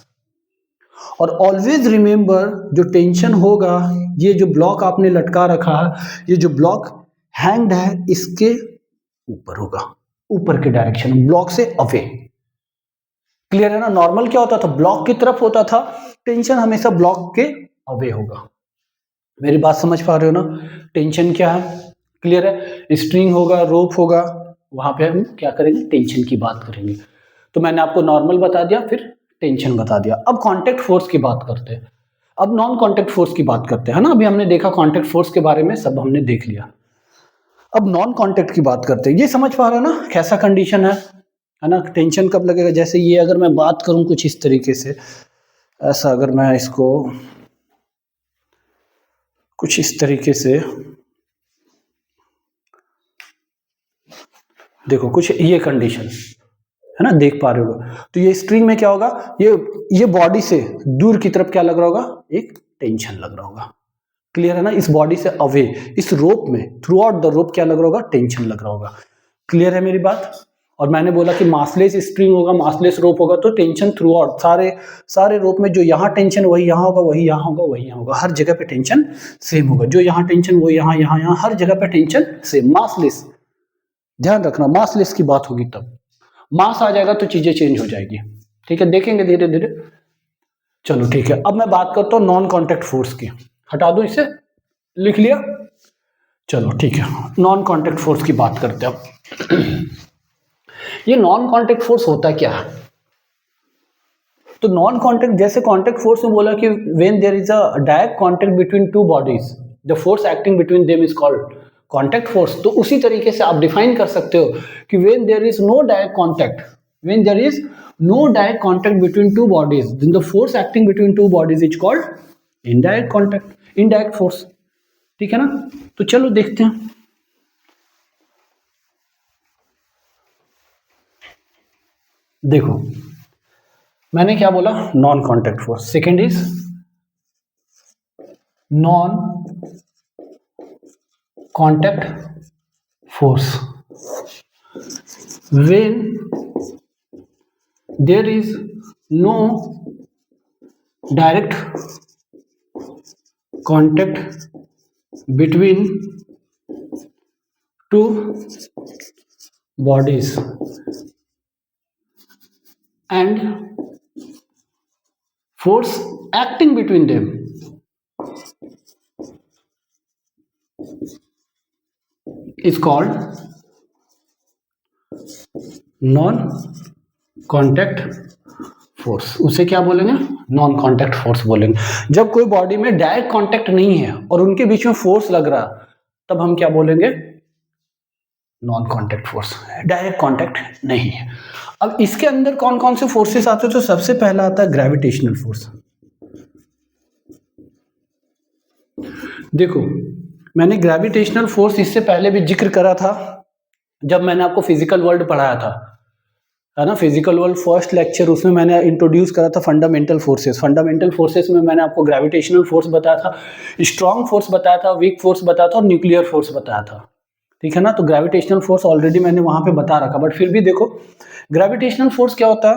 और ऑलवेज रिमेंबर, जो टेंशन होगा, ये जो ब्लॉक आपने लटका रखा है, ये जो ब्लॉक हैंग्ड है, इसके ऊपर होगा, ऊपर के डायरेक्शन, ब्लॉक से अवे। क्लियर है ना? नॉर्मल क्या होता था? ब्लॉक की तरफ होता था, टेंशन हमेशा ब्लॉक के अवे होगा। मेरी बात समझ पा रहे हो ना? टेंशन क्या है? क्लियर है? स्ट्रिंग होगा, रोप होगा, वहां पे हम क्या करेंगे? टेंशन की बात करेंगे। तो मैंने आपको नॉर्मल बता दिया, फिर टेंशन बता दिया। अब कांटेक्ट फोर्स की बात करते हैं, अब नॉन कांटेक्ट फोर्स की बात करते हैं ना। अभी हमने देखा कांटेक्ट फोर्स के बारे में, सब हमने देख लिया। अब नॉन कांटेक्ट की बात करते हैं। ये समझ पा रहे हो ना कैसा कंडीशन है ना? टेंशन कब लगेगा? जैसे ये अगर मैं बात करूं कुछ इस तरीके से, ऐसा अगर मैं इसको कुछ इस तरीके से देखो, कुछ ये कंडीशन है ना, देख पा रहे हो? तो ये स्ट्रिंग में क्या होगा? ये बॉडी से दूर की तरफ क्या लग रहा होगा? एक टेंशन लग रहा होगा। क्लियर है ना? इस बॉडी से अवे, इस रोप में, थ्रू आउट द रोप क्या लग रहा होगा? टेंशन लग रहा होगा। क्लियर है मेरी बात? और मैंने बोला कि मासलेस स्ट्रिंग होगा, मासलेस रोप होगा, तो टेंशन थ्रू आउट, सारे रोप में जो यहाँ टेंशन वही यहाँ होगा, वही यहाँ होगा, वही यहाँ होगा, हर जगह पे टेंशन सेम होगा। जो यहाँ टेंशन वो यहाँ, हर जगह पे टेंशन सेम। मासलेस, ध्यान रखना, मासलेस की बात होगी तब। मास आ जाएगा तो चीजें चेंज हो जाएगी। ठीक है, देखेंगे धीरे धीरे। चलो ठीक है, अब मैं बात करता हूँ नॉन कॉन्टेक्ट फोर्स की। हटा दो इसे, लिख लिया? चलो ठीक है, नॉन कॉन्टेक्ट फोर्स की बात करते हैं अब। ये नॉन कॉन्टेक्ट फोर्स होता क्या है? तो नॉन कॉन्टेक्ट, जैसे कॉन्टेक्ट फोर्स में बोला कि when there is a direct contact between two bodies, the force acting between them is called contact force. तो उसी तरीके से आप डिफाइन कर सकते हो कि when there is no direct contact, when there is no direct contact between two bodies, then the force acting between two bodies is called indirect contact, indirect force. ठीक है ना? तो चलो देखते हैं। देखो, मैंने क्या बोला? Non contact force. Second is non contact force. when there is no direct contact between two bodies and force acting between them is called non contact force. उसे क्या बोलेंगे? नॉन कॉन्टैक्ट फोर्स बोलेंगे। जब कोई बॉडी में डायरेक्ट कॉन्टैक्ट नहीं है और उनके बीच में फोर्स लग रहा, तब हम क्या बोलेंगे? Non contact force. Direct contact नहीं है। अब इसके अंदर कौन कौन से फोर्सेस आते हैं? तो सबसे पहला आता है ग्रेविटेशनल फोर्स। देखो, मैंने ग्रेविटेशनल फोर्स इससे पहले भी जिक्र करा था जब मैंने आपको फिजिकल वर्ल्ड पढ़ाया था, है ना? फिजिकल वर्ल्ड फर्स्ट लेक्चर, उसमें मैंने इंट्रोड्यूस करा था फंडामेंटल फोर्सेस। फंडामेंटल फोर्सेस में मैंने आपको ग्रेविटेशनल फोर्स बताया था, स्ट्रॉन्ग फोर्स बताया था, वीक फोर्स बताया था और न्यूक्लियर फोर्स बताया था। ठीक है ना? तो ग्रेविटेशनल फोर्स ऑलरेडी मैंने वहां पे बता रखा, बट फिर भी देखो ग्रेविटेशनल फोर्स क्या होता है।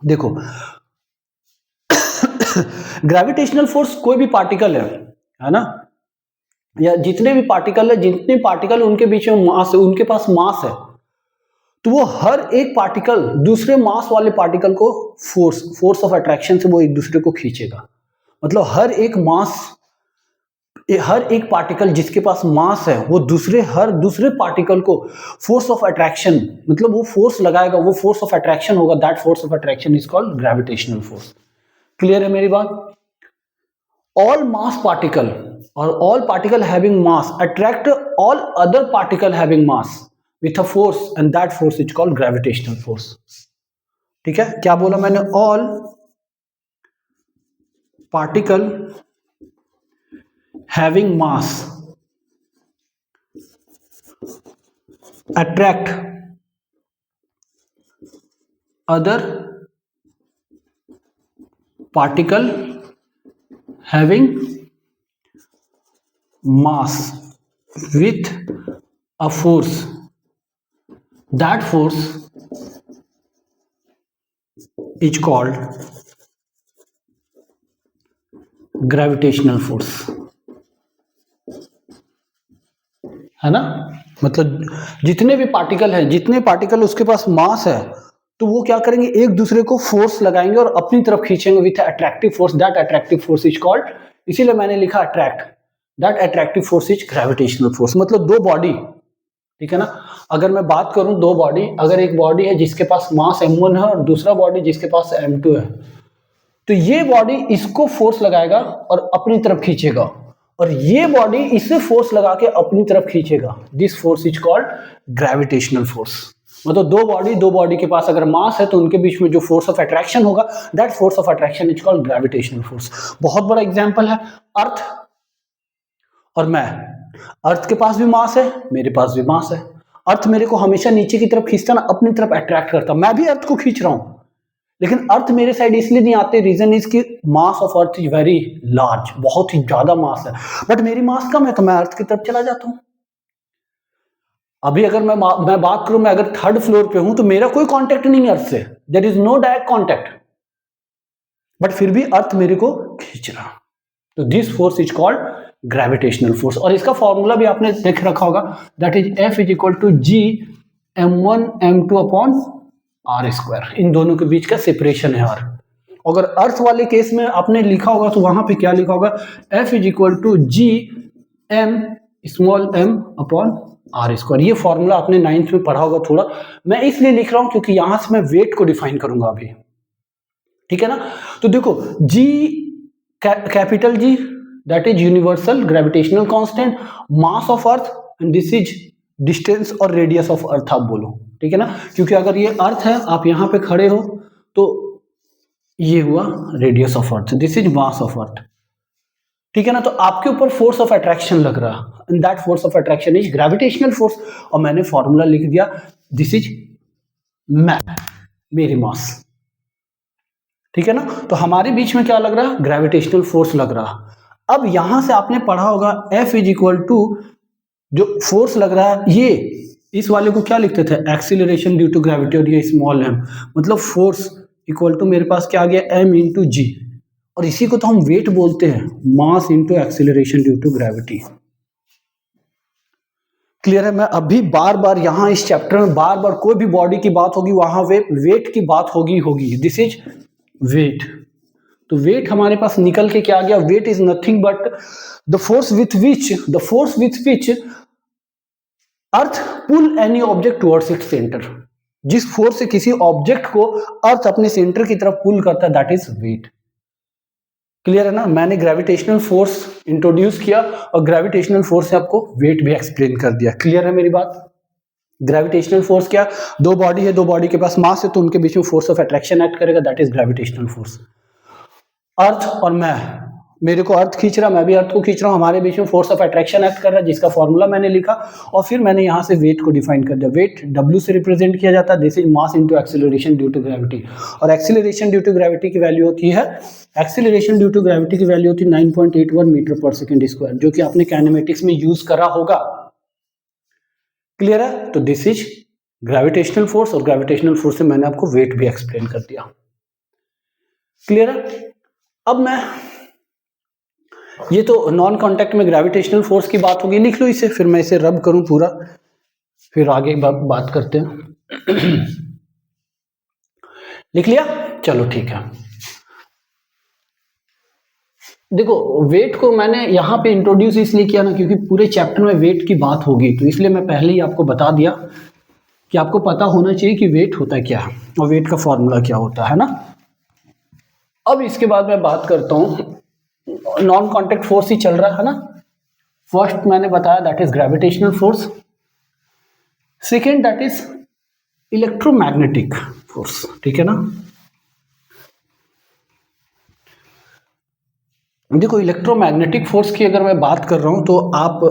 देखो ग्रेविटेशनल फोर्स कोई भी पार्टिकल है ना, या जितने भी पार्टिकल है, जितने पार्टिकल उनके बीच में मास है, उनके पास मास है, तो वो हर एक पार्टिकल दूसरे मास वाले पार्टिकल को फोर्स ऑफ अट्रैक्शन से वो एक दूसरे को खींचेगा। मतलब हर एक पार्टिकल जिसके पास मास है वो हर दूसरे पार्टिकल को फोर्स ऑफ अट्रैक्शन, मतलब वो फोर्स लगाएगा, वो फोर्स ऑफ अट्रैक्शन होगा, that force of attraction is called gravitational force. Clear है मेरी बात? ऑल मास पार्टिकल और all particle having mass attract all other particle having mass with a force and that force is called gravitational force। ठीक है, क्या बोला मैंने? all particle having mass attract other particle having mass with a force, that force is called gravitational force। है ना? मतलब जितने भी पार्टिकल हैं, जितने पार्टिकल उसके पास मास है, तो वो क्या करेंगे? एक दूसरे को फोर्स लगाएंगे और अपनी तरफ खींचेंगे with attractive force, that attractive force is called, इसीलिए मैंने लिखा attract, that attractive force is gravitational force. मतलब दो बॉडी, ठीक है ना, अगर मैं बात करूं दो बॉडी, अगर एक बॉडी है जिसके पास मास m1 है और दूसरा बॉडी जिसके पास m2 है, तो ये बॉडी इसको फोर्स लगाएगा और अपनी तरफ खींचेगा, और ये बॉडी इसे फोर्स लगा के अपनी तरफ खींचेगा। This force is called gravitational force. मतलब दो बॉडी के पास अगर मास है तो उनके बीच में जो फोर्स ऑफ अट्रैक्शन होगा, that force of attraction is called gravitational force. बहुत बड़ा एग्जांपल है अर्थ और मैं। अर्थ के पास भी मास है, मेरे पास भी मास है। अर्थ मेरे को हमेशा नीचे की तरफ खींचता ना, अपनी तरफ अट्रैक्ट करता। मैं भी अर्थ को खींच रहा हूं, लेकिन अर्थ मेरे साइड इसलिए नहीं आते, रीजन इज कि mass of earth is very large, बहुत ही ज्यादा मास है, बट मेरी मास कम है तो मैं अर्थ की तरफ चला जाता हूं। अभी अगर मैं बात करूं, मैं अगर थर्ड फ्लोर पे हूं तो मेरा कोई कांटेक्ट नहीं है अर्थ से, there is no direct contact, but फिर भी अर्थ मेरे को खींच रहा। तो this force is called gravitational force. और इसका फॉर्मूला भी आपने देख रखा होगा, that is F is equal to G m1 m2 upon r square. इन दोनों के बीच का सेपरेशन है r। अगर अर्थ वाले केस में आपने लिखा होगा तो वहां पे क्या लिखा होगा? F is equal to G m small m upon r square. ये फॉर्मूला आपने 9th में पढ़ा होगा थोड़ा, मैं इसलिए लिख रहा हूं क्योंकि यहां से मैं वेट को डिफाइन करूंगा अभी, ठीक है ना। तो देखो G, capital G, that is universal gravitational constant, mass of earth, and this is distance और radius of earth आप बोलो, ठीक है ना। क्योंकि अगर ये अर्थ है, आप यहाँ पे खड़े हो, तो ये हुआ radius of earth, this is mass of earth, ठीक है ना। तो आपके ऊपर फोर्स ऑफ अट्रैक्शन लग रहा, and that force of attraction is gravitational force. और मैंने फॉर्मूला लिख दिया, दिस इज मेरी मास, ठीक है ना। तो हमारे बीच में क्या लग रहा? ग्रेविटेशनल फोर्स लग रहा। अब यहां से आपने पढ़ा होगा F इज इक्वल टू, जो फोर्स लग रहा है, ये इस वाले को क्या लिखते थे? एक्सीलरेशन ड्यू टू ग्रेविटी, और ये स्मॉल m, मतलब फोर्स इक्वल टू मेरे पास क्या आ गया? m इंटू जी, और इसी को तो हम वेट बोलते हैं, mass into acceleration due to gravity. Clear है? मैं अभी बार बार यहां इस चैप्टर में बार बार कोई भी बॉडी की बात होगी वहां वेट की बात होगी। This is weight. तो वेट हमारे पास निकल के क्या आ गया? Weight is nothing but the force with which earth pull any object towards its centre. जिस फोर्स से किसी ऑब्जेक्ट को अर्थ अपने सेंटर की तरफ पुल करता है, दैट इज वेट। क्लियर है ना? मैंने ग्रेविटेशनल फोर्स इंट्रोड्यूस किया और ग्रेविटेशनल फोर्स से आपको वेट भी एक्सप्लेन कर दिया। क्लियर है मेरी बात? ग्रेविटेशनल फोर्स क्या? दो बॉडी है, दो बॉडी के पास मास है, तो उनके बीच में फोर्स ऑफ अट्रैक्शन एक्ट करेगा, दैट इज ग्रेविटेशनल फोर्स। अर्थ और मैं, मेरे को अर्थ खींच रहा, मैं भी अर्थ को खींच रहा हूं, हमारे बीच में फोर्स ऑफ अट्रैक्शन एक्ट कर रहा है, जिसका फॉर्मूला मैंने लिखा, और फिर मैंने यहां से वेट को डिफाइन कर दिया। वेट W से रिप्रेजेंट किया जाता है, this is mass into acceleration due to gravity. और एक्सीलरेशन ड्यू टू ग्रेविटी की वैल्यू होती है, एक्सीलरेशन ड्यू टू ग्रेविटी की वैल्यू होती है 9.81 मीटर पर सेकंड स्क्वायर, जो कि आपने काइनेमेटिक्स में यूज करा होगा। क्लियर है? तो दिस इज ग्रेविटेशनल फोर्स, और ग्रेविटेशनल फोर्स से मैंने आपको वेट भी एक्सप्लेन कर दिया। क्लियर है? अब मैं, ये तो नॉन कांटेक्ट में ग्रेविटेशनल फोर्स की बात होगी, लिख लो इसे, फिर मैं इसे रब करूं पूरा, फिर आगे बात करते हैं। लिख लिया? चलो ठीक है। देखो वेट को मैंने यहाँ पे इंट्रोड्यूस इसलिए किया ना क्योंकि पूरे चैप्टर में वेट की बात होगी, तो इसलिए मैं पहले ही आपको बता दिया कि आपको पता होना चाहिए कि वेट होता है क्या और वेट का फॉर्मूला क्या होता है ना। अब इसके बाद मैं बात करता हूँ, नॉन कांटेक्ट फोर्स ही चल रहा है ना। फर्स्ट मैंने बताया that is gravitational force, second that is electromagnetic force, ठीक है ना। देखो इलेक्ट्रोमैग्नेटिक फोर्स की अगर मैं बात कर रहा हूं तो आप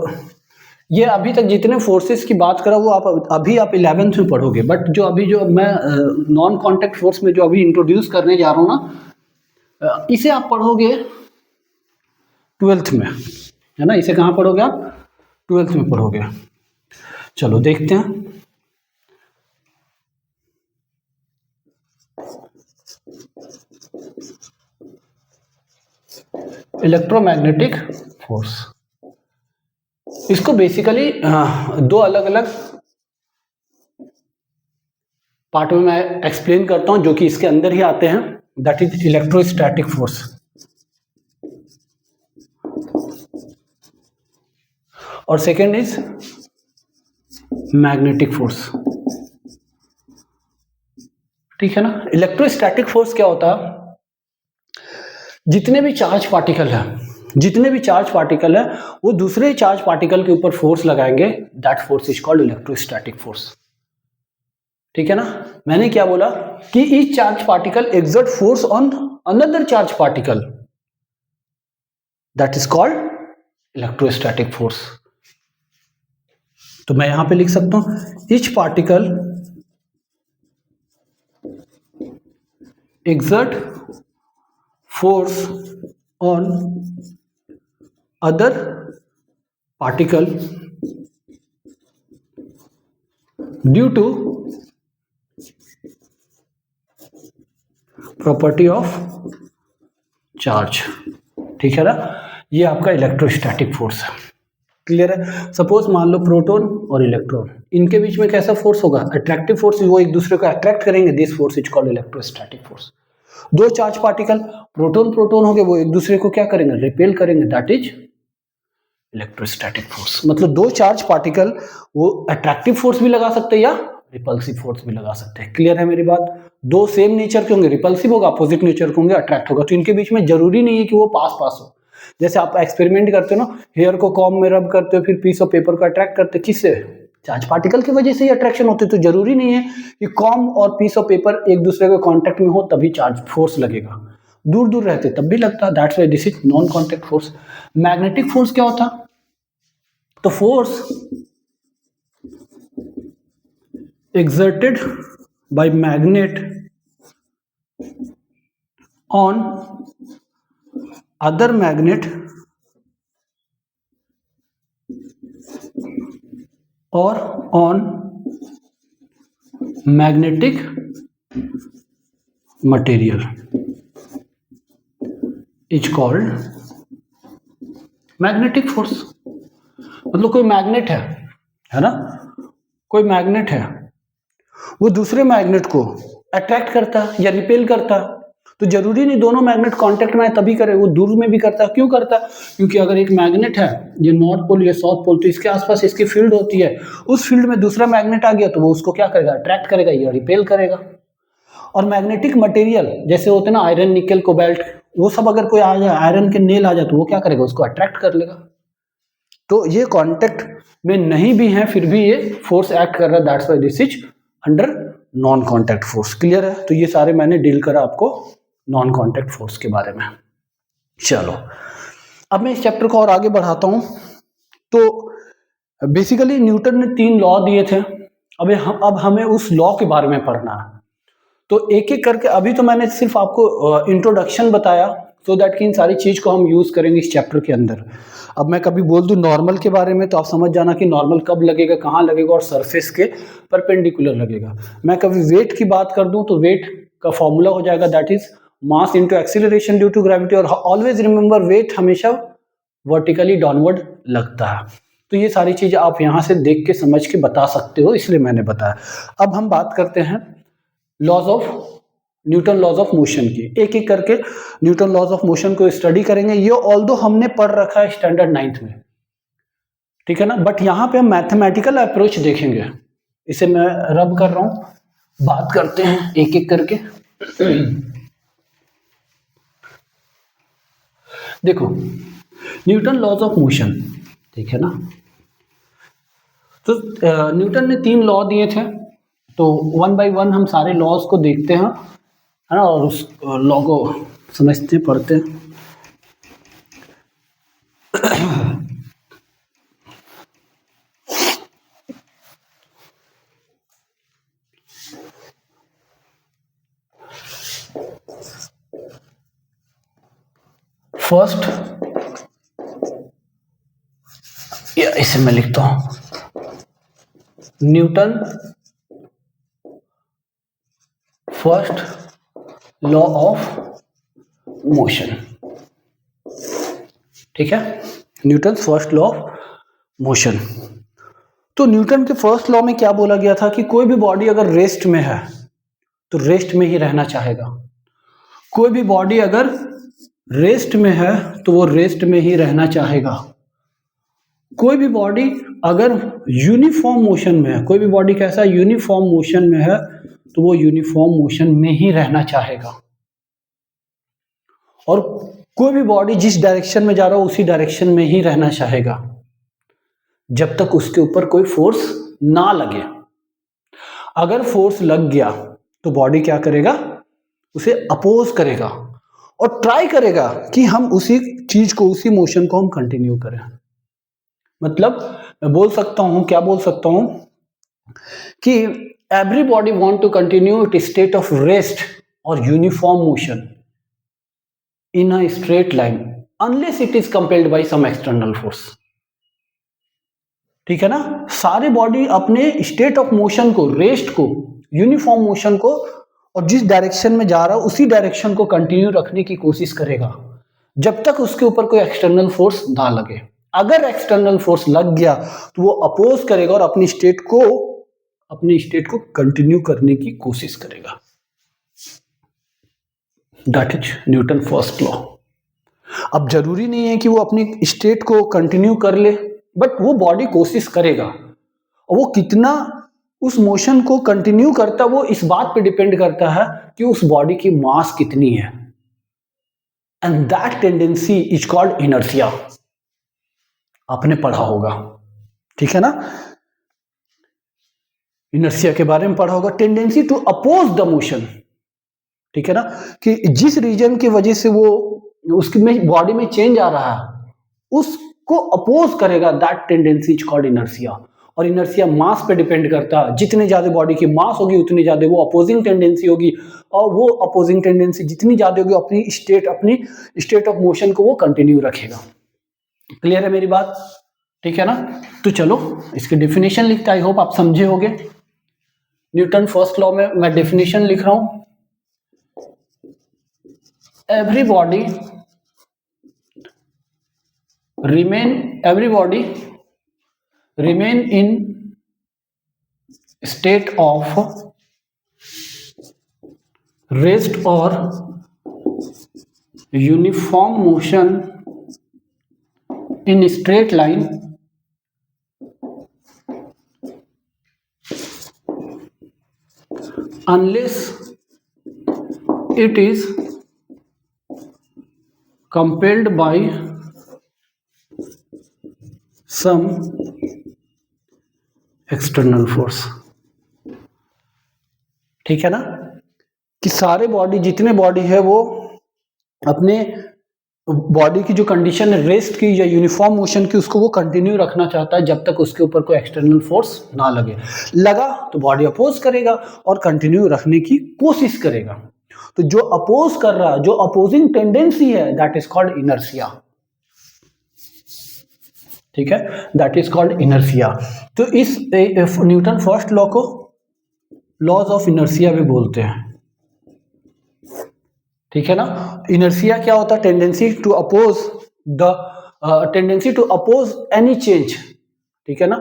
ये अभी तक जितने फोर्सेस की बात करा वो आप अभी 11th में पढ़ोगे, बट जो अभी जो मैं नॉन कांटेक्ट फोर्स में जो अभी इंट्रोड्यूस करने जा रहा हूं ना, इसे आप पढ़ोगे 12th में, है ना। इसे कहाँ पढ़ोगे आप? 12th में पढ़ोगे। चलो देखते हैं। इलेक्ट्रोमैग्नेटिक फोर्स, इसको बेसिकली दो अलग अलग पार्ट में मैं एक्सप्लेन करता हूं जो कि इसके अंदर ही आते हैं, दैट इज इलेक्ट्रोस्टैटिक फोर्स और सेकेंड इज मैग्नेटिक फोर्स, ठीक है ना। इलेक्ट्रोस्टैटिक फोर्स क्या होता है? जितने भी चार्ज पार्टिकल है वो दूसरे चार्ज पार्टिकल के ऊपर फोर्स लगाएंगे, that force is called electrostatic force, ठीक है ना। मैंने क्या बोला कि each charge particle exert force on another charge particle, that is called electrostatic force. तो मैं यहां पे लिख सकता हूं each particle exert force on other particle due to property of charge, ठीक है ना। ये आपका इलेक्ट्रोस्टैटिक फोर्स है, क्लियर है। सपोज मान लो प्रोटॉन और इलेक्ट्रॉन, इनके बीच में कैसा फोर्स होगा? अट्रैक्टिव फोर्स, वो एक दूसरे को अट्रैक्ट करेंगे, this force is called electrostatic force. दो चार्ज पार्टिकल प्रोटॉन हो गए, वो एक दूसरे को क्या करेंगे? रिपेल करेंगे, दैट इज इलेक्ट्रोस्टैटिक फोर्स। मतलब दो चार्ज पार्टिकल वो अट्रैक्टिव फोर्स भी लगा सकते हैं या रिपल्सिव फोर्स भी लगा सकते हैं, क्लियर है मेरी बात। दो सेम नेचर के होंगे, रिपल्सिव होगा, अपोजिट नेचर के होंगे, अट्रैक्ट होगा, तो इनके बीच में जरूरी नहीं है कि वो पास पास हो। जैसे आप एक्सपेरिमेंट करते हो ना, हेयर को कॉम्ब में रब करते हो, फिर पीस ऑफ पेपर को अट्रैक्ट करते हो, किससे? चार्ज पार्टिकल की वजह से ही अट्रैक्शन होती है। तो जरूरी नहीं है कि कॉम्ब और पीस ऑफ पेपर एक दूसरे के कांटेक्ट में हो तभी चार्ज फोर्स लगेगा, दूर दूर रहते तब भी लगता है, that's why this is non contact force. Magnetic force क्या होता? तो force exerted by magnet on other magnet or on magnetic material is called magnetic force। मतलब कोई मैग्नेट है ना, कोई मैग्नेट है, वो दूसरे मैग्नेट को अट्रैक्ट करता या रिपेल करता, तो जरूरी नहीं दोनों मैग्नेट कांटेक्ट में तभी करे, वो दूर में भी करता। क्यों करता? क्योंकि अगर एक मैग्नेट है ये नॉर्थ पोल या साउथ पोल, तो इसके आसपास इसकी फील्ड होती है, उस फील्ड में दूसरा मैग्नेट आ गया तो वो उसको क्या करेगा? अट्रैक्ट करेगा या रिपेल करेगा। और मैग्नेटिक मटेरियल जैसे होते हैं ना आयरन, निकल, कोबाल्ट, वो सब अगर कोई आ जाए, आयरन के नेल आ जाए तो वो क्या करेगा? उसको अट्रैक्ट कर लेगा। तो ये कांटेक्ट में नहीं भी है फिर भी ये फोर्स एक्ट कर रहा है, that's why this is under non contact force, clear है। तो ये सारे मैंने डील करा आपको नॉन कांटेक्ट फोर्स के बारे में। चलो अब मैं इस चैप्टर को और आगे बढ़ाता हूं। तो बेसिकली न्यूटन ने 3 लॉ दिए थे, अब हमें उस लॉ के बारे में पढ़ना है। तो एक एक करके, अभी तो मैंने सिर्फ आपको इंट्रोडक्शन बताया सो दैट कि इन सारी चीज को हम यूज करेंगे इस चैप्टर के अंदर। अब मैं कभी बोल दूं नॉर्मल के बारे में तो आप समझ जाना कि नॉर्मल कब लगेगा, कहाँ लगेगा और सरफेस के परपेंडिकुलर लगेगा। मैं कभी वेट की बात कर दूं तो वेट का फॉर्मूला हो जाएगा that is mass into acceleration due to gravity, और ऑलवेज रिमेंबर वेट हमेशा वर्टिकली डाउनवर्ड लगता है, तो ये सारी चीजें आप यहाँ से देख के समझ के बता सकते हो, इसलिए मैंने बताया। अब हम बात करते हैं laws of Newton laws of motion की। एक एक करके न्यूटन लॉज ऑफ मोशन को स्टडी करेंगे। ये ऑल्दो हमने पढ़ रखा है स्टैंडर्ड 9th में, ठीक है ना, बट यहाँ पे हम मैथमेटिकल अप्रोच देखेंगे। इसे मैं रब कर रहा हूं, बात करते हैं एक एक करके। देखो न्यूटन लॉज ऑफ मोशन, ठीक है ना, तो न्यूटन ने 3 लॉ दिए थे, तो 1 बाय 1 हम सारे लॉज को देखते हैं, है ना, और उस लॉ को समझते पढ़ते हैं। फर्स्ट, या इसे मैं लिखता हूं, Newton first law of motion, ठीक है, Newton first law of motion. तो न्यूटन के फर्स्ट लॉ में क्या बोला गया था कि कोई भी बॉडी अगर रेस्ट में है तो रेस्ट में ही रहना चाहेगा। कोई भी बॉडी अगर रेस्ट में है तो वो रेस्ट में ही रहना चाहेगा। कोई भी बॉडी अगर यूनिफॉर्म मोशन में है, कोई भी बॉडी कैसा यूनिफॉर्म मोशन में है तो वो यूनिफॉर्म मोशन में ही रहना चाहेगा। और कोई भी बॉडी जिस डायरेक्शन में जा रहा हो उसी डायरेक्शन में ही रहना चाहेगा जब तक उसके ऊपर कोई फोर्स ना लगे। अगर फोर्स लग गया तो बॉडी क्या करेगा, उसे अपोज करेगा और ट्राई करेगा कि हम उसी चीज को, उसी मोशन को हम कंटिन्यू करें। मतलब मैं बोल सकता हूं, क्या बोल सकता हूं कि every body want to continue it state of rest और uniform motion in a straight line unless it is compelled by some external force, ठीक है ना। सारे बॉडी अपने स्टेट ऑफ मोशन को, रेस्ट को, यूनिफॉर्म मोशन को और जिस डायरेक्शन में जा रहा है उसी डायरेक्शन को कंटिन्यू रखने की कोशिश करेगा जब तक उसके ऊपर कोई एक्सटर्नल फोर्स ना लगे। अगर एक्सटर्नल फोर्स लग गया तो वो अपोज करेगा और अपनी स्टेट को कंटिन्यू करने की कोशिश करेगा। That is Newton first law. अब जरूरी नहीं है कि वो अपनी स्टेट को कंटिन्यू कर ले, बट वो बॉडी कोशिश करेगा। और वो कितना उस मोशन को कंटिन्यू करता, वो इस बात पे डिपेंड करता है कि उस बॉडी की मास कितनी है। And that tendency is called inertia. आपने पढ़ा होगा, ठीक है ना, इनर्शिया के बारे में पढ़ा होगा। Tendency to oppose the motion, ठीक है ना, कि जिस रीजन की वजह से वो उसकी में बॉडी में चेंज आ रहा है उसको अपोज करेगा। That tendency is called inertia. और इनर्शिया मास पे डिपेंड करता है। जितनी ज्यादा बॉडी की मास होगी उतनी ज्यादा वो अपोजिंग टेंडेंसी होगी, और वो अपोजिंग टेंडेंसी जितनी ज्यादा होगी अपनी स्टेट ऑफ मोशन को वो कंटिन्यू रखेगा। क्लियर है मेरी बात, ठीक है ना। तो चलो इसकी डेफिनेशन लिखते, आई होप आप समझे होगे। न्यूटन फर्स्ट लॉ में मैं डेफिनेशन लिख रहा हूं, every body remain in state of rest or uniform motion in straight line unless it is compelled by some external force, ठीक है ना, कि सारे बॉडी, जितने बॉडी है वो अपने बॉडी की जो कंडीशन है रेस्ट की या यूनिफॉर्म मोशन की उसको वो कंटिन्यू रखना चाहता है जब तक उसके ऊपर कोई एक्सटर्नल फोर्स ना लगे। लगा तो बॉडी अपोज करेगा और कंटिन्यू रखने की कोशिश करेगा। तो जो अपोज कर रहा है, जो अपोजिंग टेंडेंसी है, दैट इज कॉल्ड इनर्शिया, ठीक है, दैट इज कॉल्ड इनर्शिया। तो इस न्यूटन फर्स्ट लॉ को लॉज ऑफ इनर्शिया भी बोलते हैं, ठीक है ना। इनर्शिया क्या होता है? Tendency to oppose any change ठीक है ना,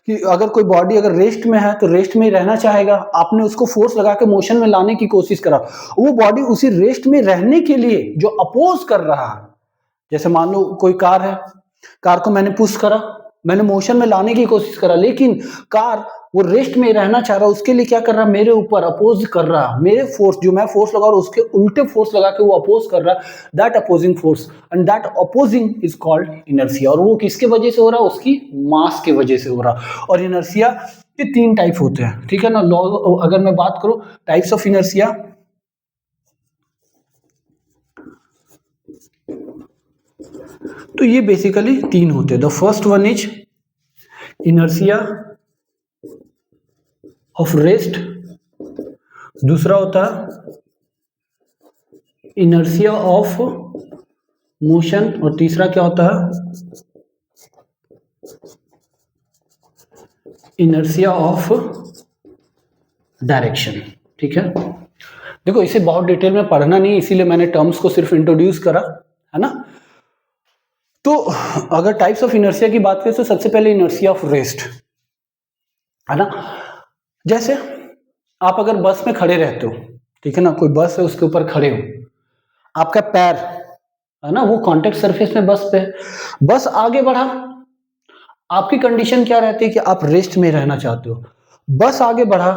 कि अगर कोई बॉडी अगर रेस्ट में है तो रेस्ट में ही रहना चाहेगा, आपने उसको फोर्स लगा के मोशन में लाने की कोशिश करा, वो बॉडी उसी रेस्ट में रहने के लिए जो अपोज कर रहा है, जैसे मान लो कोई कार है, कार को मैंने पुश करा, मैंने मोशन में लाने की कोशिश करा, लेकिन कार वो रेस्ट में रहना चाह रहा, उसके लिए क्या कर रहा, मेरे ऊपर अपोज कर रहा, मेरे फोर्स जो मैं फोर्स लगा रहा हूं उसके उल्टे फोर्स लगा के वो अपोज कर रहा, that opposing force and that opposing is called inertia. और वो किसके वजह से हो रहा, उसकी मास की वजह से हो रहा। और इनर्शिया के 3 टाइप होते हैं, ठीक है ना। लॉ अगर मैं बात करूं टाइप्स ऑफ इनर्शिया, तो ये बेसिकली 3 होते हैं। The first one is inertia of rest, दूसरा होता है इनर्शिया ऑफ मोशन, और तीसरा क्या होता है, इनर्शिया ऑफ डायरेक्शन। ठीक है, देखो इसे बहुत डिटेल में पढ़ना नहीं, इसीलिए मैंने टर्म्स को सिर्फ इंट्रोड्यूस करा, है ना। तो अगर टाइप्स ऑफ इनर्शिया की बात करें तो सबसे पहले इनर्शिया ऑफ रेस्ट, है ना। जैसे आप अगर बस में खड़े रहते हो, ठीक है ना, कोई बस है उसके ऊपर खड़े हो, आपका पैर है ना वो कांटेक्ट सरफेस में बस पे, बस आगे बढ़ा, आपकी कंडीशन क्या रहती है कि आप रेस्ट में रहना चाहते हो, बस आगे बढ़ा,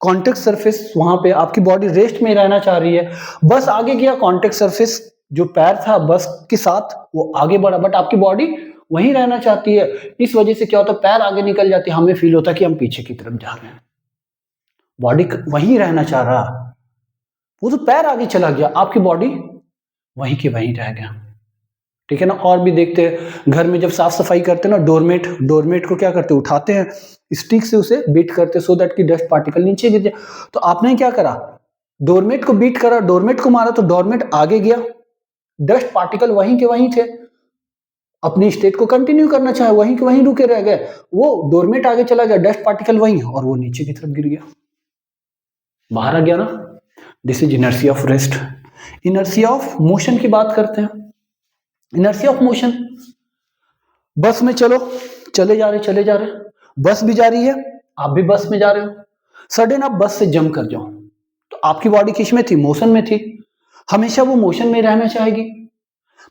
कांटेक्ट सरफेस वहां पे आपकी बॉडी रेस्ट में रहना चाह रही है, बस आगे गया, कांटेक्ट सरफेस जो पैर था बस के साथ वो आगे बढ़ा, बट आपकी बॉडी वहीं रहना चाहती है। इस वजह से क्या होता है, पैर आगे निकल जाती है, हमें फील होता है कि हम पीछे की तरफ जा रहे हैं, बॉडी वहीं रहना चाह रहा, वो तो पैर आगे चला गया, आपकी बॉडी वहीं के वहीं रह गया। ठीक है ना। और भी देखते हैं घर में जब साफ सफाई करते हैं ना, डोरमेट को क्या करते हैं, उठाते हैं, स्टिक से उसे बीट करते सो दैट की डस्ट पार्टिकल नीचे गिर जाए। तो आपने क्या करा, डोरमेट को बीट करा, डोरमेट को मारा तो डोरमेट आगे गया, डस्ट पार्टिकल वहीं के वहीं थे, अपनी स्टेट को कंटिन्यू करना चाहे वहीं के वहीं रुके रह गए, वो डोरमेट आगे चला गया, डस्ट पार्टिकल वहीं, और वो नीचे की तरफ गिर गया, बाहर आ गया ना। This is inertia of rest. Inertia of motion की बात करते हैं। इनर्शिया ऑफ मोशन, बस में चले जा रहे, बस भी जा रही है, आप भी बस में जा रहे हो, सडन आप बस से जंप कर जाओ, तो आपकी बॉडी किस में थी, मोशन में थी, हमेशा वो मोशन में रहना चाहेगी,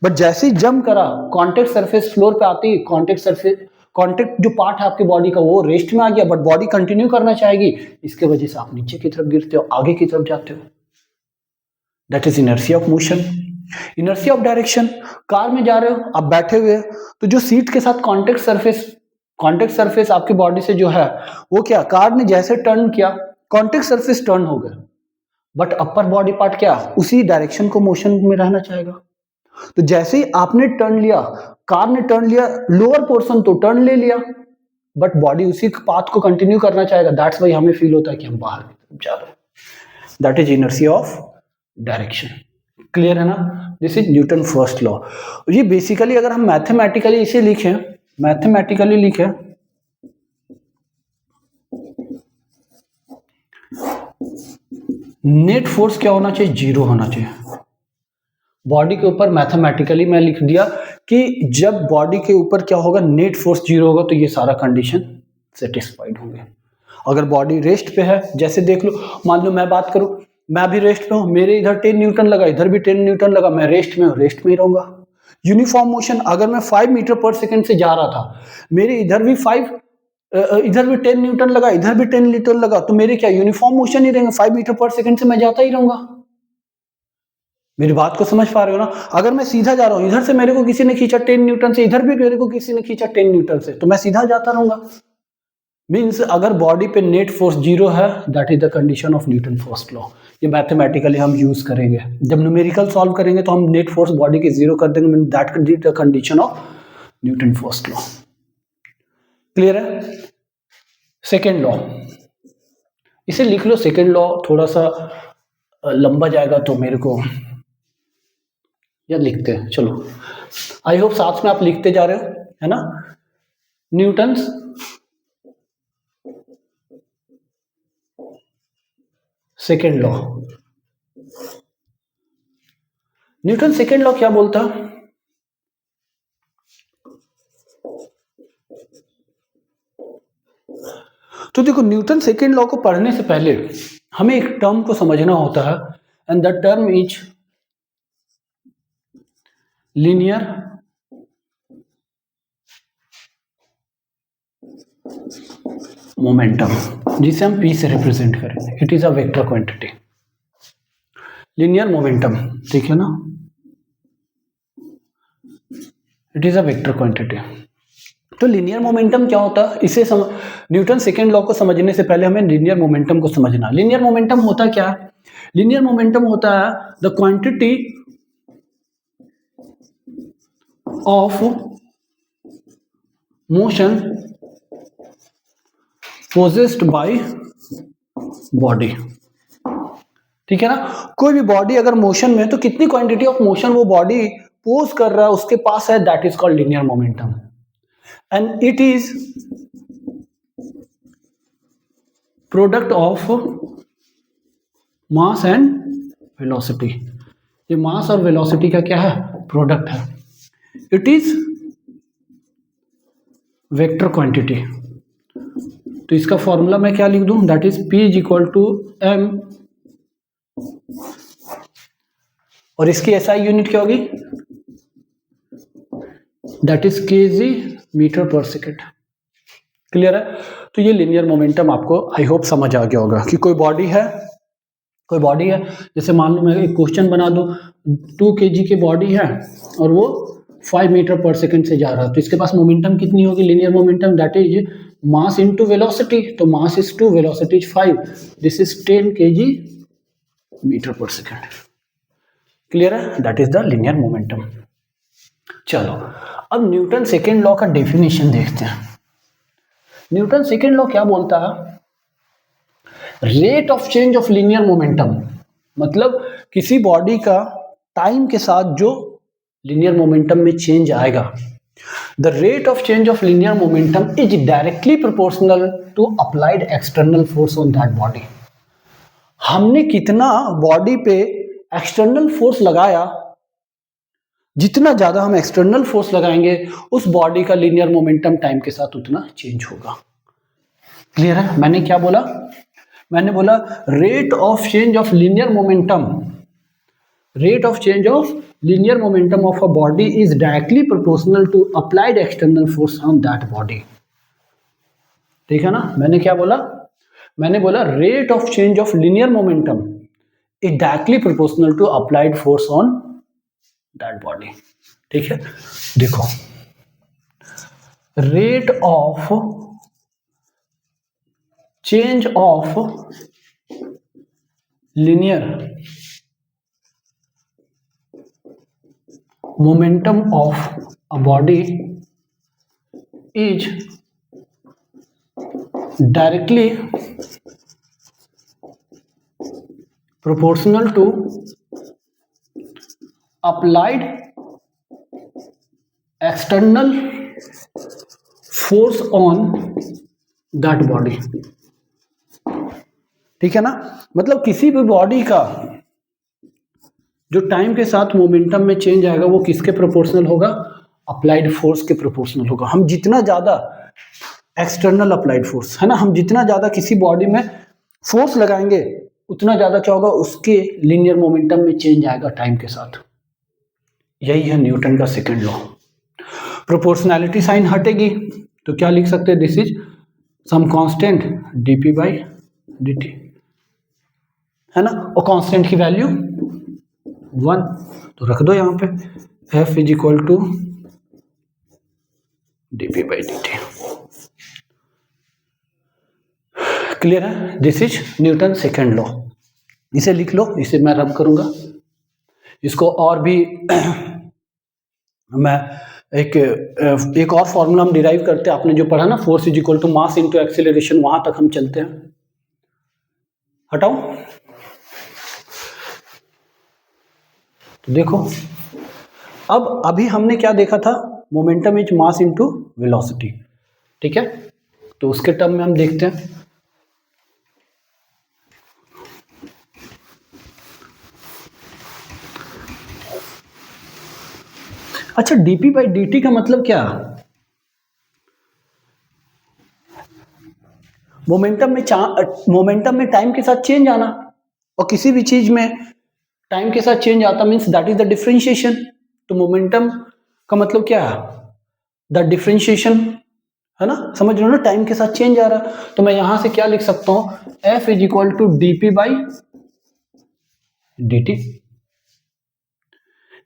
बट जैसे ही जंप करा, कांटेक्ट सरफेस फ्लोर पे आती है, कांटेक्ट जो पार्ट है आपकी बॉडी का वो रेस्ट में आ गया, बट बॉडी कंटिन्यू करना चाहेगी, इसके वजह से आप नीचे की तरफ गिरते हो, आगे की तरफ जाते हो, that is inertia of motion. Inertia of direction, car में जा रहे हो, आप बैठे हुए, तो जो सीट के साथ कांटेक्ट सरफेस आपकी बॉडी से जो है वो क्या, कार ने जैसे टर्न किया, कांटेक्ट सरफेस टर्न हो गया, बट अपर बॉडी पार्ट क्या उसी डायरेक्शन को मोशन में रहना चाहेगा। तो जैसे ही आपने टर्न लिया, कार ने टर्न लिया, लोअर पोर्शन तो टर्न ले लिया, बट बॉडी उसी पाथ को कंटिन्यू करना चाहेगा, दैट्स वाई हमें फील होता है कि हम बाहर की तरफ जा रहे हैं, that is inertia of direction. Clear है ना। This is Newton first law. ये बेसिकली अगर हम मैथमेटिकली इसे लिखें, नेट फोर्स क्या होना चाहिए, 0 होना चाहिए। बॉडी के ऊपर मैथमेटिकली मैं लिख दिया कि जब बॉडी के ऊपर क्या होगा, नेट फोर्स 0 होगा, तो ये सारा कंडीशन सेटिस्फाइड होंगे। अगर बॉडी रेस्ट पे है, जैसे देख लो, मान लो मैं बात करूं, मैं भी रेस्ट पे हूं, मेरे इधर 10 न्यूटन लगा, इधर भी 10 न्यूटन लगा, मैं रेस्ट में ही रहूंगा। यूनिफॉर्म मोशन, अगर मैं 5 मीटर पर सेकंड से जा रहा था, मेरे इधर भी 10 न्यूटन लगा, इधर भी 10 न्यूटन लगा, तो मेरे क्या यूनिफॉर्म मोशन ही रहेंगे, 5 मीटर पर सेकंड से मैं जाता ही रहूंगा। मेरी बात को समझ पा रहे हो ना। अगर मैं सीधा जा रहा हूं, इधर से मेरे को किसी ने खींचा 10 न्यूटन से, इधर भी मेरे को किसी ने खींचा 10 न्यूटन से, तो मैं सीधा जाता रहूंगा। मीन्स अगर बॉडी पे नेट फोर्स 0 है, that is the condition of Newton first law. ये मैथमेटिकली हम यूज करेंगे, जब न्यूमेरिकल सॉल्व करेंगे तो हम नेट फोर्स बॉडी के 0 कर देंगे, that is the condition of Newton first law. Clear है। सेकेंड लॉ, इसे लिख लो, सेकेंड लॉ थोड़ा सा लंबा जाएगा तो मेरे को, या लिखते हैं, चलो आई होप साथ में आप लिखते जा रहे हो, है ना। Newton's second law, Newton second law क्या बोलता है, तो देखो न्यूटन सेकेंड लॉ को पढ़ने से पहले हमें एक टर्म को समझना होता है, and that term is linear momentum, जिसे हम P से रिप्रेजेंट करेंगे. It is a vector quantity. Linear momentum, ठीक है ना, it is a vector quantity. तो लीनियर मोमेंटम क्या होता है, इसे न्यूटन सेकेंड लॉ को समझने से पहले हमें लीनियर मोमेंटम को समझना. लीनियर मोमेंटम होता क्या है? लीनियर मोमेंटम होता है the quantity of motion possessed by body. ठीक है ना, कोई भी बॉडी अगर मोशन में है तो कितनी क्वांटिटी ऑफ मोशन वो बॉडी पोज कर रहा है उसके पास है, that is called linear momentum. And it is product of mass and velocity. ये मास और वेलोसिटी का क्या है? प्रोडक्ट है. It is vector quantity. तो इसका फॉर्मूला मैं क्या लिख दूं? That is P is equal to M, और इसकी SI यूनिट क्या होगी? That is kg metre per second. Clear है? तो ये लीनियर मोमेंटम आपको आई होप समझ आ गया होगा कि कोई बॉडी है, जैसे मान लो मैं एक क्वेश्चन बना दूं, 2 kg की बॉडी है और वो 5 मीटर पर सेकेंड से जा रहा है, तो इसके पास मोमेंटम कितनी होगी? Linear momentum that is mass into velocity. तो mass is 2, velocity is 5, this is 10 kg metre per second. Clear है? That is the linear momentum. चलो अब न्यूटन सेकेंड लॉ का डेफिनेशन देखते हैं. न्यूटन सेकेंड लॉ क्या बोलता है? Rate of change of linear momentum, मतलब किसी बॉडी का टाइम के साथ जो लीनियर मोमेंटम में चेंज आएगा, the rate of change of linear momentum is directly proportional to applied external force on that body. हमने कितना बॉडी पे एक्सटर्नल फोर्स लगाया, जितना ज्यादा हम एक्सटर्नल फोर्स लगाएंगे उस बॉडी का लीनियर मोमेंटम टाइम के साथ उतना चेंज होगा. क्लियर है? मैंने क्या बोला? मैंने बोला rate of change of linear momentum, rate of change of linear momentum of a body is directly proportional to applied external force on that body. ठीक है ना? मैंने क्या बोला? मैंने बोला rate of change of linear momentum is directly proportional to applied force on that body. ठीक है, देखो rate of change of linear momentum of a body is directly proportional to applied external force on that body. ठीक है ना? मतलब किसी भी बॉडी का जो टाइम के साथ मोमेंटम में चेंज आएगा वो किसके प्रोपोर्शनल होगा? अप्लाइड फोर्स के प्रोपोर्शनल होगा. हम जितना ज्यादा एक्सटर्नल अप्लाइड फोर्स है ना, हम जितना ज्यादा किसी बॉडी में फोर्स लगाएंगे उतना ज्यादा क्या होगा? उसके लीनियर मोमेंटम में चेंज आएगा टाइम के साथ. यही है न्यूटन का सेकंड लॉ. प्रोपोर्शनैलिटी साइन हटेगी तो क्या लिख सकते हैं? This is some constant dp by dt, है ना, और कांस्टेंट की वैल्यू 1, तो रख दो यहां पे F is equal to dp by dt. Clear है? This is Newton second law. इसे लिख लो, इसे मैं रब करूंगा. इसको और भी मैं एक और फॉर्मूला हम डिराइव करते हैं. आपने जो पढ़ा ना, force is equal to mass into acceleration, वहां तक हम चलते हैं. हटाओ. तो देखो अब अभी हमने क्या देखा था? Momentum is mass into velocity. ठीक है, तो उसके टर्म में हम देखते हैं. अच्छा, dp बाई dt का मतलब क्या? मोमेंटम में टाइम के साथ चेंज आना, और किसी भी चीज में टाइम के साथ चेंज आता means that is the differentiation. तो मोमेंटम का मतलब क्या है, द डिफरेंशिएशन, है ना, समझ रहे हो ना, टाइम के साथ चेंज आ रहा है। तो मैं यहां से क्या लिख सकता हूं, F is equal to dp by dt,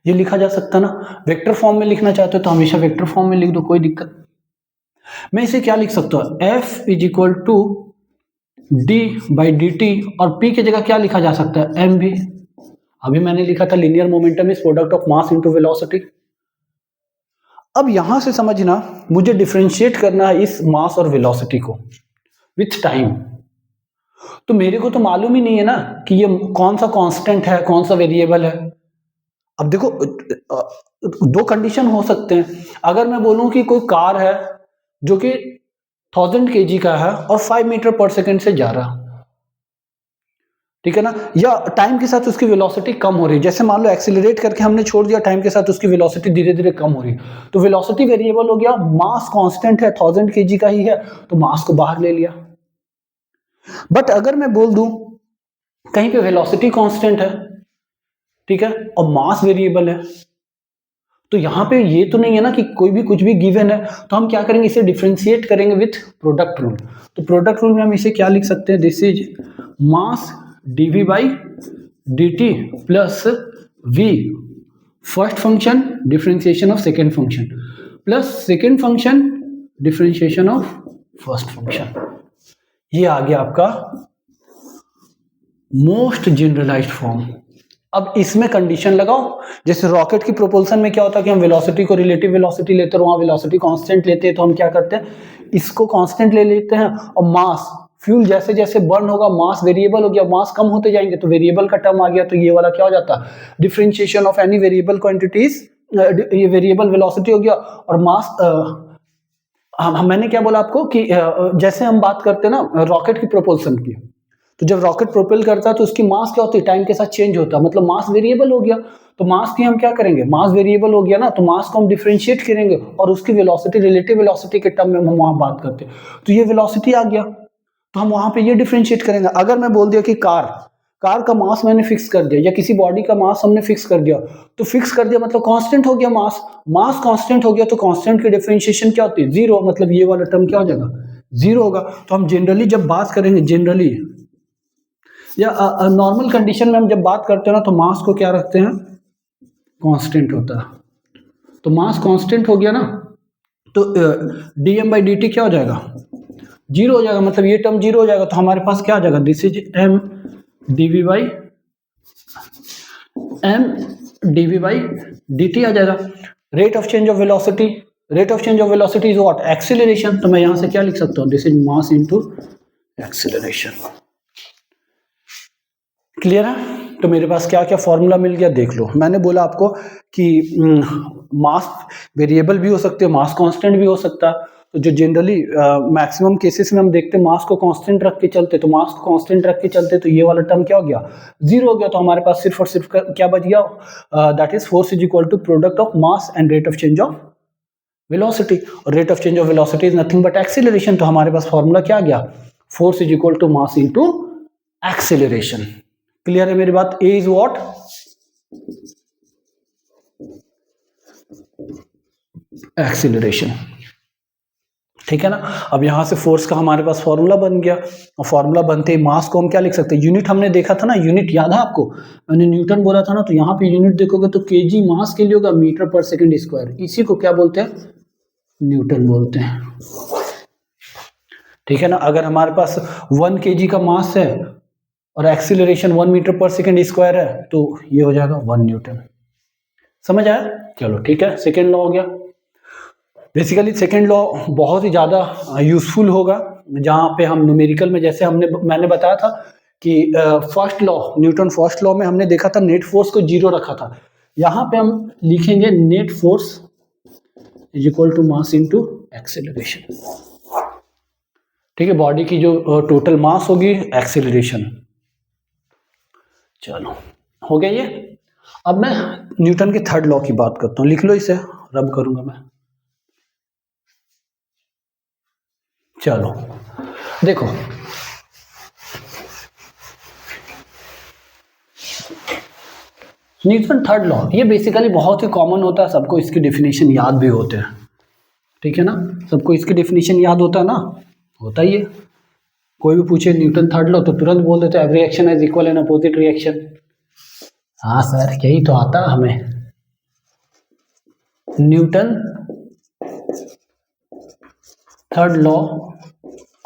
ये लिखा जा सकता ना। वेक्टर फॉर्म में लिखना चाहते हो तो हमेशा वेक्टर फॉर्म में लिख दो, कोई दिक्कत। मैं इसे क्या लिख सकता हूं, F is equal to d by dt, और p की जगह क्या लिखा जा सकता है, m भी। अभी मैंने लिखा था linear momentum is product of mass into velocity. अब यहां से समझना, मुझे डिफरेंशिएट करना है इस मास और वेलोसिटी को विथ टाइम। तो मेरे को तो मालूम ही नहीं है ना कि ये कौन सा कांस्टेंट है, कौन सा वेरिएबल है। अब देखो, दो कंडीशन हो सकते हैं। अगर मैं बोलूं कि कोई कार है जो कि 1000 kg का है और 5 मीटर पर सेकंड से जा रहा, ठीक है ना, या टाइम के साथ उसकी वेलोसिटी कम हो रही है। जैसे मान लो एक्सीलरेट करके हमने छोड़ दिया, टाइम के साथ उसकी वेलोसिटी धीरे धीरे कम हो रही है, तो वेलोसिटी वेरिएबल हो गया, मास कांस्टेंट है 1000 kg का ही है, तो मास को बाहर ले लिया। बट अगर मैं बोल दूं कहीं पे वेलोसिटी कांस्टेंट है, ठीक है, और मास वेरिएबल है, तो यहां पे ये तो नहीं है ना कि कोई भी कुछ भी गिवन है, तो हम क्या करेंगे, इसे डिफरेंशिएट करेंगे विथ प्रोडक्ट रूल। तो प्रोडक्ट रूल में हम इसे क्या लिख सकते हैं, this is mass dv by dt plus v first function differentiation of second function plus second function differentiation of first function. ये आ गया आपका मोस्ट जनरलाइज्ड फॉर्म। अब इसमें कंडीशन लगाओ, जैसे रॉकेट की प्रोपल्सन में क्या होता है कि हम वेलोसिटी को रिलेटिव वेलोसिटी लेते हैं, वहां वेलोसिटी कांस्टेंट लेते हैं, तो हम क्या करते हैं, इसको कांस्टेंट ले लेते हैं, और मास फ्यूल जैसे जैसे बर्न होगा मास वेरिएबल हो गया, मास कम होते जाएंगे तो वेरिएबल का टर्म आ गया, तो ये वाला क्या हो जाता है, differentiation of any variable quantities, ये वेरिएबल वेलोसिटी हो गया, और मास मैंने क्या बोला आपको कि जैसे हम बात करते हैं ना रॉकेट की प्रोपल्सन की, तो जब रॉकेट प्रोपेल करता है तो उसकी मास क्या होती है, टाइम के साथ चेंज होता है, मतलब मास वेरिएबल हो गया। तो मास की हम क्या करेंगे, मास वेरिएबल हो गया ना, तो मास को हम डिफरेंशिएट करेंगे और उसकी वेलोसिटी रिलेटिव वेलोसिटी के टर्म में हम वहां बात करते हैं, तो ये वेलोसिटी आ गया, तो हम वहां पे ये डिफरेंशिएट करेंगे। अगर मैं बोल दिया कि कार का मास मैंने फिक्स कर दिया, या किसी बॉडी का मास हमने फिक्स कर दिया, तो फिक्स कर दिया मतलब कांस्टेंट हो गया, मास कांस्टेंट हो गया, तो कांस्टेंट की डिफरेंशिएशन क्या होती है, जीरो, मतलब ये वाला टर्म क्या हो जाएगा, जीरो होगा। तो हम जनरली जब बात करेंगे, जनरली या नॉर्मल कंडीशन में हम जब बात करते हैं ना, तो मास को क्या रखते हैं, कांस्टेंट होता है। तो मास कांस्टेंट हो गया ना, तो dm बाई dt क्या हो जाएगा, जीरो हो जाएगा, मतलब ये टर्म जीरो हो जाएगा, तो हमारे पास क्या आ जाएगा, this is m dv by dt आ जाएगा। Rate of change of velocity, rate of change of velocity is what, acceleration. तो मैं यहां से क्या लिख सकता हूं, this is mass into acceleration. Clear है। तो मेरे पास क्या क्या फॉर्मूला मिल गया, देख लो। मैंने बोला आपको कि मास वेरिएबल भी हो सकते हैं, मास कांस्टेंट भी हो सकता है। तो जो जनरली मैक्सिमम केसेस में हम देखते हैं मास को कांस्टेंट रख के चलते, तो मास को कांस्टेंट रख के चलते, तो ये वाला टर्म क्या हो गया, जीरो हो गया। तो हमारे पास सिर्फ और सिर्फ क्या बच गया, that is force is equal to product of mass and rate of change of velocity. और rate of change of velocity is nothing but acceleration. तो हमारे पास फॉर्मूला क्या आ गया, force is equal to mass into acceleration. Clear है मेरी बात, ए इज व्हाट, एक्सीलरेशन, ठीक है ना। अब यहां से फोर्स का हमारे पास फॉर्मूला बन गया, और फॉर्मूला बनते ही मास को हम क्या लिख सकते हैं, यूनिट हमने देखा था ना, यूनिट याद है आपको, मैंने न्यूटन बोला था ना, तो यहाँ पे यूनिट देखोगे तो केजी मास के लिए होगा मीटर पर सेकंड स्क्वायर, इसी को क्या बोलते हैं, न्यूटन बोलते हैं, ठीक है ना। अगर हमारे पास 1 kg का मास है और एक्सीलरेशन 1 मीटर पर सेकंड स्क्वायर है, तो ये हो जाएगा 1 न्यूटन। समझ आया, चलो ठीक है। सेकेंड लॉ हो गया। बेसिकली सेकेंड लॉ बहुत ही ज्यादा यूजफुल होगा, जहां पे हम न्यूमेरिकल में, जैसे मैंने बताया था कि first law, Newton first law में हमने देखा था नेट फोर्स को जीरो रखा था, यहां पे हम लिखेंगे net force is equal to mass into acceleration, ठीक है, बॉडी की जो टोटल मास होगी, एक्सेलरेशन। चलो हो गया ये। अब मैं न्यूटन के थर्ड लॉ की बात करता हूं, लिख लो इसे, रब करूंगा मैं। चलो देखो न्यूटन थर्ड लॉ, ये बेसिकली बहुत ही कॉमन होता है, सबको इसकी डेफिनेशन याद भी होते हैं, ठीक है ना, सबको इसकी डेफिनेशन याद होता है ना, होता ही है। कोई भी पूछे न्यूटन थर्ड लॉ तो तुरंत बोल देते हैं every action has equal and opposite reaction. हाँ सर यही तो आता है हमें। Newton third law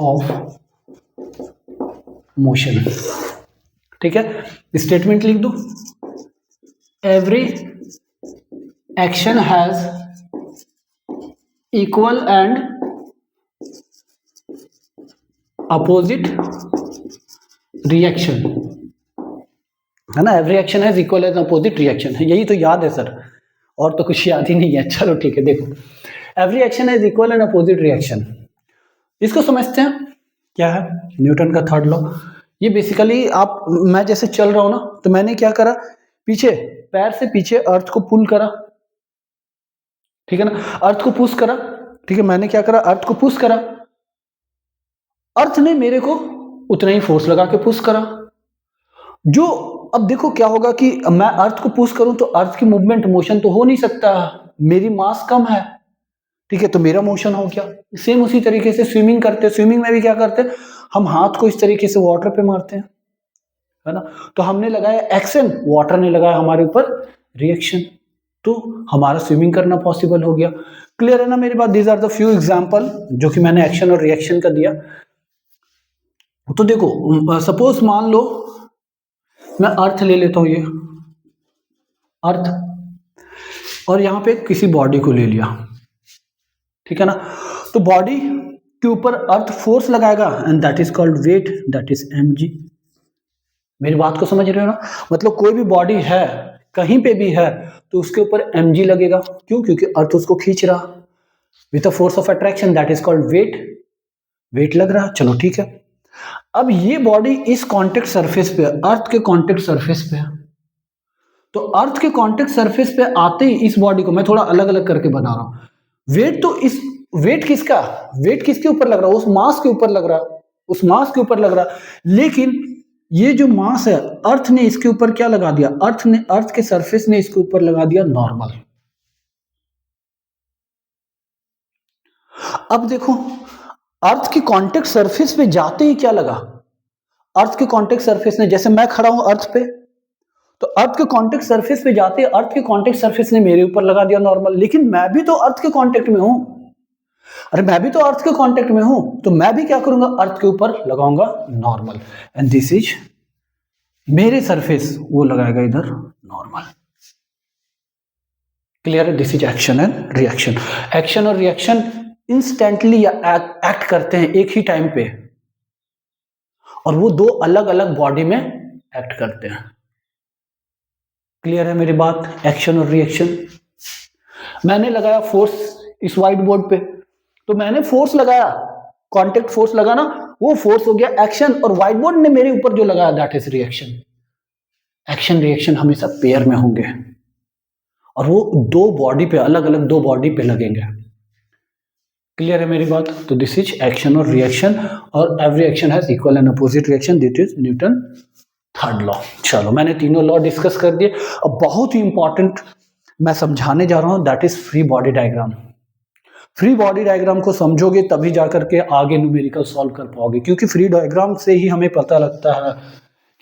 of motion, ठीक है, स्टेटमेंट लिख दो, every action has equal and opposite reaction, है ना, every action has equal and opposite reaction, यही तो याद है सर, और तो कुछ याद ही नहीं है। चलो ठीक है, देखो every action has equal and opposite reaction, इसको समझते हैं क्या है न्यूटन का थर्ड लॉ। ये बेसिकली आप, मैं जैसे चल रहा हूं ना, तो मैंने क्या करा, पीछे पैर से पीछे अर्थ को पुल करा, ठीक है ना, अर्थ को पुश करा, ठीक है, मैंने क्या करा, अर्थ को पुश करा, अर्थ ने मेरे को उतना ही फोर्स लगा के पुश करा। जो अब देखो क्या होगा कि मैं अर्थ को पुश करूं तो अर्थ की मूवमेंट, मोशन तो हो नहीं सकता, मेरी मास कम है, ठीक है, तो मेरा मोशन हो गया। सेम उसी तरीके से स्विमिंग करते हैं, स्विमिंग में भी क्या करते हैं, हम हाथ को इस तरीके से वाटर पे मारते हैं, है ना, तो हमने लगाया एक्शन, वाटर ने लगाया हमारे ऊपर रिएक्शन, तो हमारा स्विमिंग करना पॉसिबल हो गया। क्लियर है ना मेरी बात? These are the few example जो कि मैंने एक्शन और रिएक्शन का दिया। तो देखो सपोज मान लो मैं अर्थ ले लेता हूं, ये अर्थ, और यहां पे किसी बॉडी को ले लिया, ठीक है ना, तो बॉडी के ऊपर अर्थ फोर्स लगाएगा and that is called weight, that is mg। मेरी बात को समझ रहे हो ना, मतलब कोई भी बॉडी है कहीं पे भी है तो उसके ऊपर mg लगेगा, क्यों, क्योंकि अर्थ उसको खींच रहा with a force of attraction, that is called weight, weight लग रहा। चलो ठीक है, अब ये बॉडी इस कांटेक्ट सरफेस पे, अर्थ के कांटेक्ट सरफेस पे, तो अर्थ के कांटेक्ट सरफेस पे आते ही इस बॉडी को मैं थोड़ा अलग अलग करके बना रहा हूं। वेट तो इस, वेट किसका, वेट किसके ऊपर लग रहा है, उस मास के ऊपर लग रहा, उस मास के ऊपर लग रहा, लेकिन ये जो मास है अर्थ ने इसके ऊपर क्या लगा दिया, अर्थ ने, अर्थ के सरफेस ने इसके ऊपर लगा दिया नॉर्मल। अब देखो अर्थ के कांटेक्ट सरफेस पे जाते ही क्या लगा, अर्थ के कांटेक्ट सरफेस ने, जैसे मैं खड़ा हूं अर्थ पे, तो अर्थ के कांटेक्ट सरफेस पे जाते ही अर्थ के कांटेक्ट सरफेस ने मेरे ऊपर लगा दिया नॉर्मल, लेकिन मैं भी तो अर्थ के कांटेक्ट में हूं, अरे मैं भी तो अर्थ के कांटेक्ट में हूं, तो मैं भी क्या करूंगा, अर्थ के ऊपर लगाऊंगा नॉर्मल, एंड दिस इज मेरे सरफेस, वो लगाएगा इधर नॉर्मल। क्लियर है? This is action and reaction. Action और रिएक्शन इंस्टेंटली एक्ट करते हैं एक ही टाइम पे, और वो दो अलग अलग बॉडी में एक्ट करते हैं। क्लियर है मेरी बात? एक्शन और रिएक्शन। मैंने लगाया फोर्स इस व्हाइट बोर्ड पे, तो मैंने फोर्स लगाया, कांटेक्ट फोर्स लगा ना, वो फोर्स हो गया एक्शन, और व्हाइट बोर्ड ने मेरे ऊपर जो लगाया that is reaction. Action reaction हमेशा पेयर में होंगे, और वो दो बॉडी पे, अलग अलग दो बॉडी पे लगेंगे। क्लियर है मेरी बात? तो दिस इज एक्शन और रिएक्शन, और every action has equal and opposite reaction, this is Newton third law. चलो मैंने तीनों लॉ डिस्कस कर दिए। अब बहुत ही इंपॉर्टेंट मैं समझाने जा रहा हूं, that is free body diagram. Free body diagram को समझोगे तभी जाकर के आगे न्यूमेरिकल सॉल्व कर पाओगे, क्योंकि फ्री डायग्राम से ही हमें पता लगता है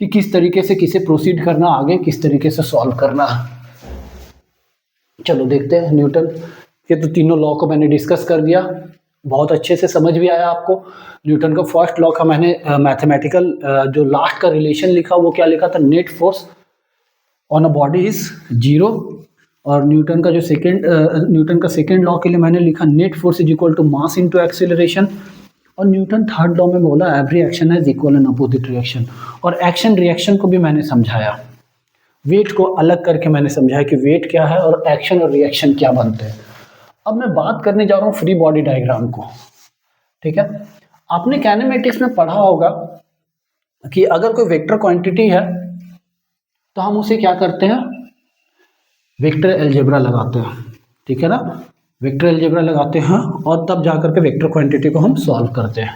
कि किस तरीके से किसे प्रोसीड करना, आगे किस तरीके से सॉल्व करना। चलो देखते हैं न्यूटन के, तो तीनों लॉ को मैंने डिस्कस कर दिया, बहुत अच्छे से समझ भी आया आपको। न्यूटन का फर्स्ट लॉ का मैंने मैथमेटिकल जो लास्ट का रिलेशन लिखा, वो क्या लिखा था, net force on a body is 0, और न्यूटन का जो न्यूटन का सेकेंड लॉ के लिए मैंने लिखा net force is equal to mass into acceleration, और न्यूटन थर्ड लॉ में बोला every action has equal and opposite reaction, और एक्शन रिएक्शन को भी मैंने समझाया, वेट को अलग करके मैंने समझाया कि वेट क्या है और एक्शन और रिएक्शन क्या बनते हैं। अब मैं बात करने जा रहा हूँ फ्री बॉडी डायग्राम को, ठीक है। आपने काइनेमेटिक्स में पढ़ा होगा कि अगर कोई वेक्टर क्वांटिटी है तो हम उसे क्या करते हैं, वेक्टर अलजेब्रा लगाते हैं, ठीक है ना, वेक्टर अलजेब्रा लगाते हैं, और तब जाकर के वेक्टर क्वांटिटी को हम सॉल्व करते हैं।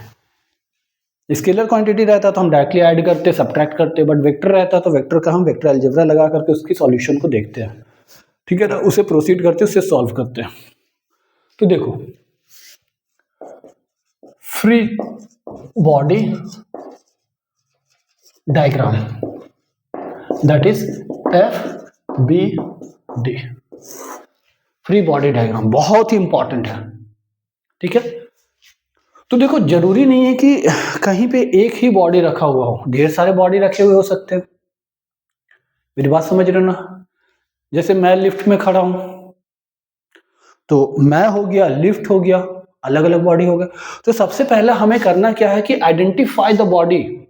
स्केलर क्वांटिटी रहता तो हम डायरेक्टली ऐड करते, सब्ट्रैक्ट करते, बट वेक्टर रहता तो वेक्टर का हम वेक्टर अलजेब्रा लगा करके उसकी सॉल्यूशन को देखते हैं, ठीक है ना, उसे प्रोसीड करते, उससे सॉल्व करते हैं। तो देखो free body diagram that is FBD, free body diagram बहुत ही इंपॉर्टेंट है, ठीक है। तो देखो जरूरी नहीं है कि कहीं पे एक ही बॉडी रखा हुआ हो, ढेर सारे बॉडी रखे हुए हो सकते हैं, मेरी बात समझ रहे हो ना। जैसे मैं लिफ्ट में खड़ा हूं तो मैं हो गया, लिफ्ट हो गया, अलग अलग बॉडी हो गया। तो सबसे पहले हमें करना क्या है कि आइडेंटिफाई द बॉडी,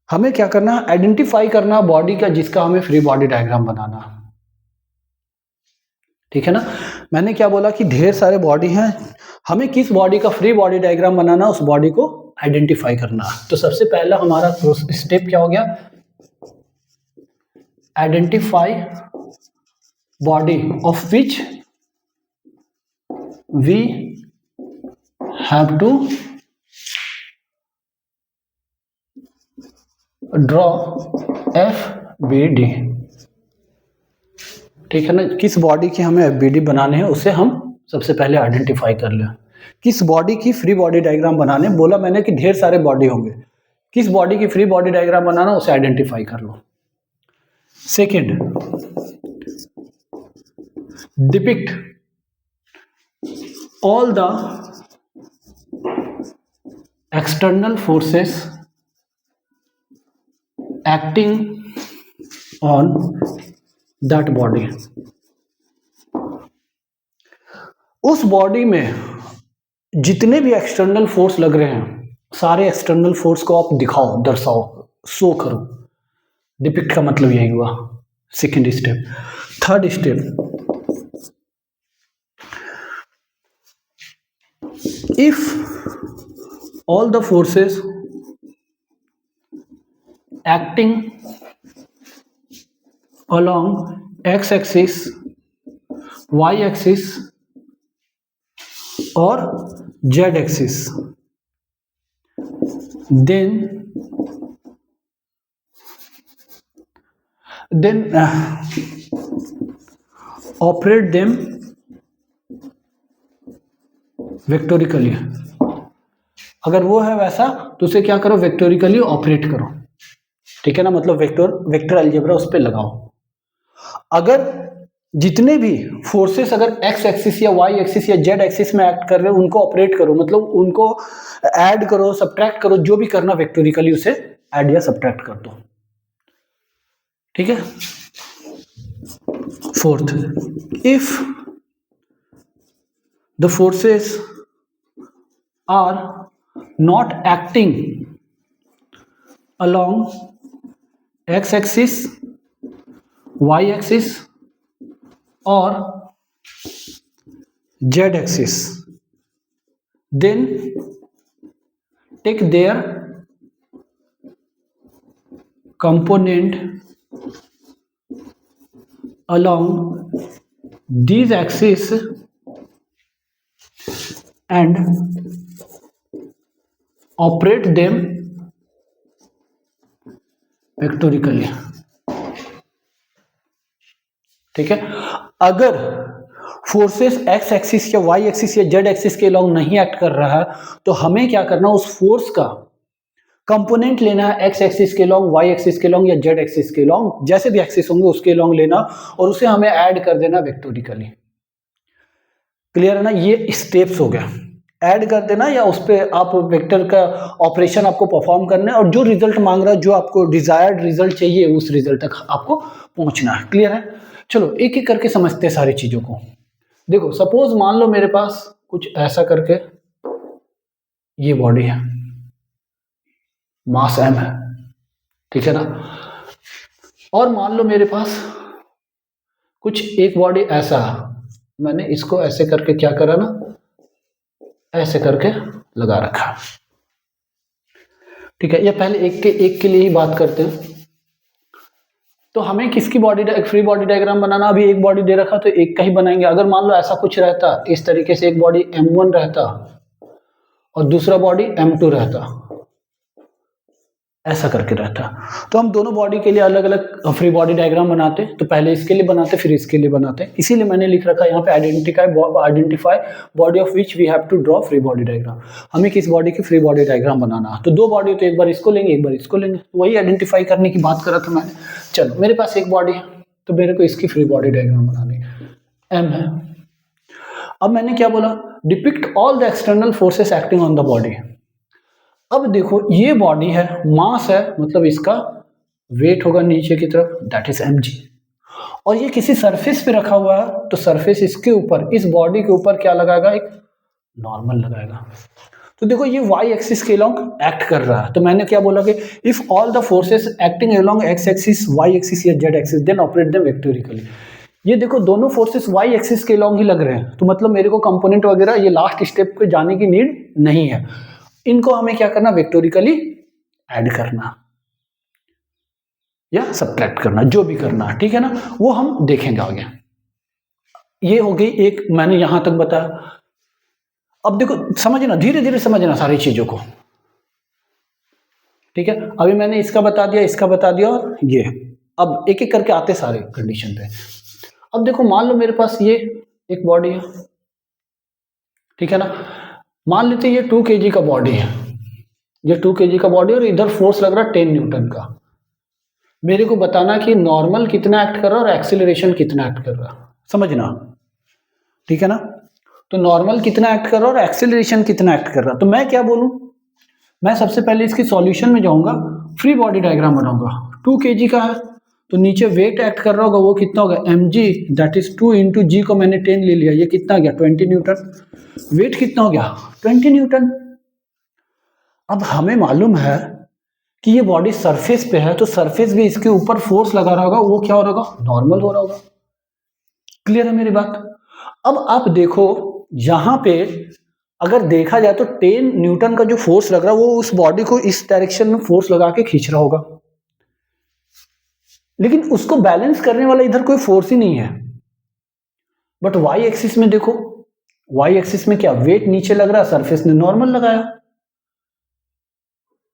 हमें क्या करना है, आइडेंटिफाई करना बॉडी का जिसका हमें फ्री बॉडी डायग्राम बनाना, ठीक है ना। मैंने क्या बोला कि ढेर सारे बॉडी हैं, हमें किस बॉडी का फ्री बॉडी डायग्राम बनाना, उस बॉडी को आइडेंटिफाई करना। तो सबसे पहला हमारा स्टेप क्या हो गया, identify body of which we have to draw FBD, ठीक है ना। किस बॉडी की हमें FBD बनाने हैं उसे हम सबसे पहले आइडेंटिफाई कर लें। किस बॉडी की फ्री बॉडी डायग्राम बनाने, बोला मैंने कि ढेर सारे बॉडी होंगे, किस बॉडी की फ्री बॉडी डायग्राम बनाना उसे आइडेंटिफाई कर लो। Second, depict all the external forces acting on that body, उस बॉडी में जितने भी एक्सटर्नल फोर्स लग रहे हैं सारे एक्सटर्नल फोर्स को आप दिखाओ, दर्शाओ, शो करो। डिपिक्ट का मतलब यही हुआ, second step. Third step, if all the forces acting along x axis, y axis or z axis, then operate them vectorically। अगर वो है वैसा तो उसे क्या करो, वेक्टोरिकली ऑपरेट करो, ठीक है ना, मतलब वेक्टर अलजेब्रा उस पर लगाओ। अगर जितने भी फोर्सेस अगर एक्स एक्सिस या वाई एक्सिस या जेड एक्सिस में एक्ट कर रहे हो उनको ऑपरेट करो, मतलब उनको ऐड करो, सब्ट्रैक्ट करो, जो भी करना वेक्टोरिकली उसे ऐड या सब्ट्रैक्ट कर दो, ठीक है। Fourth, if the forces are not acting along x axis, y axis or z axis, then take their component along these axes and operate them vectorially, ठीक है। अगर फोर्सेस एक्स एक्सिस या वाई एक्सिस या जेड एक्सिस के लॉन्ग नहीं एक्ट कर रहा है तो हमें क्या करना, उस फोर्स का कंपोनेंट लेना है, एक्स एक्सिस के लॉन्ग, वाई एक्सिस के लॉन्ग या जेड एक्सिस के लॉन्ग, जैसे भी एक्सिस होंगे उसके लॉन्ग लेना और उसे हमें ऐड कर देना वेक्टोरिकली। क्लियर है ना, ये स्टेप्स हो गया, ऐड कर देना या उस पर आप वेक्टर का ऑपरेशन आपको परफॉर्म करना है और जो रिजल्ट मांग रहा है, जो आपको डिजायर्ड रिजल्ट चाहिए उस रिजल्ट तक आपको पहुंचना है। क्लियर है, चलो एक एक करके समझते हैं सारी चीजों को। देखो सपोज मान लो मेरे पास कुछ ऐसा करके ये बॉडी है, मास m है, ठीक है ना, और मान लो मेरे पास कुछ एक बॉडी ऐसा है, मैंने इसको ऐसे करके क्या करा ना, ऐसे करके लगा रखा, ठीक है। या पहले एक के लिए ही बात करते हैं। तो हमें किसकी बॉडी, एक फ्री बॉडी डायग्राम बनाना, अभी एक बॉडी दे रखा तो एक का ही बनाएंगे। अगर मान लो ऐसा कुछ रहता, इस तरीके से एक बॉडी m1 रहता और दूसरा बॉडी M2 रहता, ऐसा करके रहता। तो हम दोनों बॉडी के लिए अलग अलग फ्री बॉडी डायग्राम बनाते, तो पहले इसके लिए बनाते फिर इसके लिए बनाते। इसीलिए मैंने लिख रखा है यहाँ पे identify body of which we have to draw free body diagram. हमें किस बॉडी की फ्री बॉडी डायग्राम बनाना, तो दो बॉडी, तो एक बार इसको लेंगे एक बार इसको लेंगे, वही आइडेंटिफाई करने की बात करा था मैंने। चलो मेरे पास एक बॉडी है तो मेरे को इसकी फ्री बॉडी डायग्राम बनानी M है। अब मैंने क्या बोला, depict all the external forces acting on the body. अब देखो ये बॉडी है, मास है, मतलब इसका वेट होगा नीचे की तरफ, दैट इज mg, और ये किसी सरफेस पे रखा हुआ है, तो सरफेस इसके ऊपर, इस बॉडी के ऊपर क्या लगाएगा, एक नॉर्मल लगाएगा। तो देखो ये y एक्सिस के अलोंग एक्ट कर रहा है, तो मैंने क्या बोला कि if all the forces acting along x axis, y axis या z axis, then operate them vectorically. ये देखो दोनों फोर्सेस y एक्सिस के अलोंग ही लग रहे हैं, तो मतलब मेरे को कंपोनेंट वगैरह ये लास्ट स्टेप पे जाने की नीड नहीं है। इनको हमें क्या करना, वेक्टोरिकली ऐड करना या सब्ट्रैक्ट करना, जो भी करना, ठीक है ना, वो हम देखेंगे आगे। ये हो गई एक, मैंने यहां तक बताया। अब देखो समझना, धीरे धीरे समझना सारी चीजों को, ठीक है। अभी मैंने इसका बता दिया, इसका बता दिया, और ये अब एक एक करके आते सारे कंडीशन पे। अब देखो मान लो मेरे पास ये एक बॉडी है, ठीक है ना, मान लेते ये 2 kg का बॉडी है, ये 2 kg का बॉडी, और इधर फोर्स लग रहा है 10 न्यूटन का। मेरे को बताना कि नॉर्मल कितना एक्ट कर रहा है और एक्सीलरेशन कितना एक्ट कर रहा है, समझना, ठीक है ना। तो नॉर्मल कितना एक्ट कर रहा है और एक्सीलरेशन कितना एक्ट कर रहा है, तो मैं क्या बोलूं, मैं सबसे पहले इसकी सॉल्यूशन में जाऊंगा, फ्री बॉडी डायग्राम बनाऊंगा। 2 kg का है तो नीचे वेट एक्ट कर रहा होगा, वो कितना होगा, mg, दैट इज 2 इंटू जी को मैंने 10 ले लिया, ये कितना गया 20 न्यूटन। वेट कितना हो गया 20 न्यूटन। अब हमें मालूम है कि ये बॉडी सरफेस पे है, तो सरफेस भी इसके ऊपर फोर्स लगा रहा होगा, वो क्या हो रहा होगा, नॉर्मल हो रहा होगा। क्लियर है मेरी बात। अब आप देखो यहां पे अगर देखा जाए तो 10 न्यूटन का जो फोर्स लग रहा है वो उस बॉडी को इस डायरेक्शन में फोर्स लगा के खींच रहा होगा, लेकिन उसको बैलेंस करने वाला इधर कोई फोर्स ही नहीं है। बट y एक्सिस में देखो, y एक्सिस में क्या, वेट नीचे लग रहा है, सरफेस ने नॉर्मल लगाया।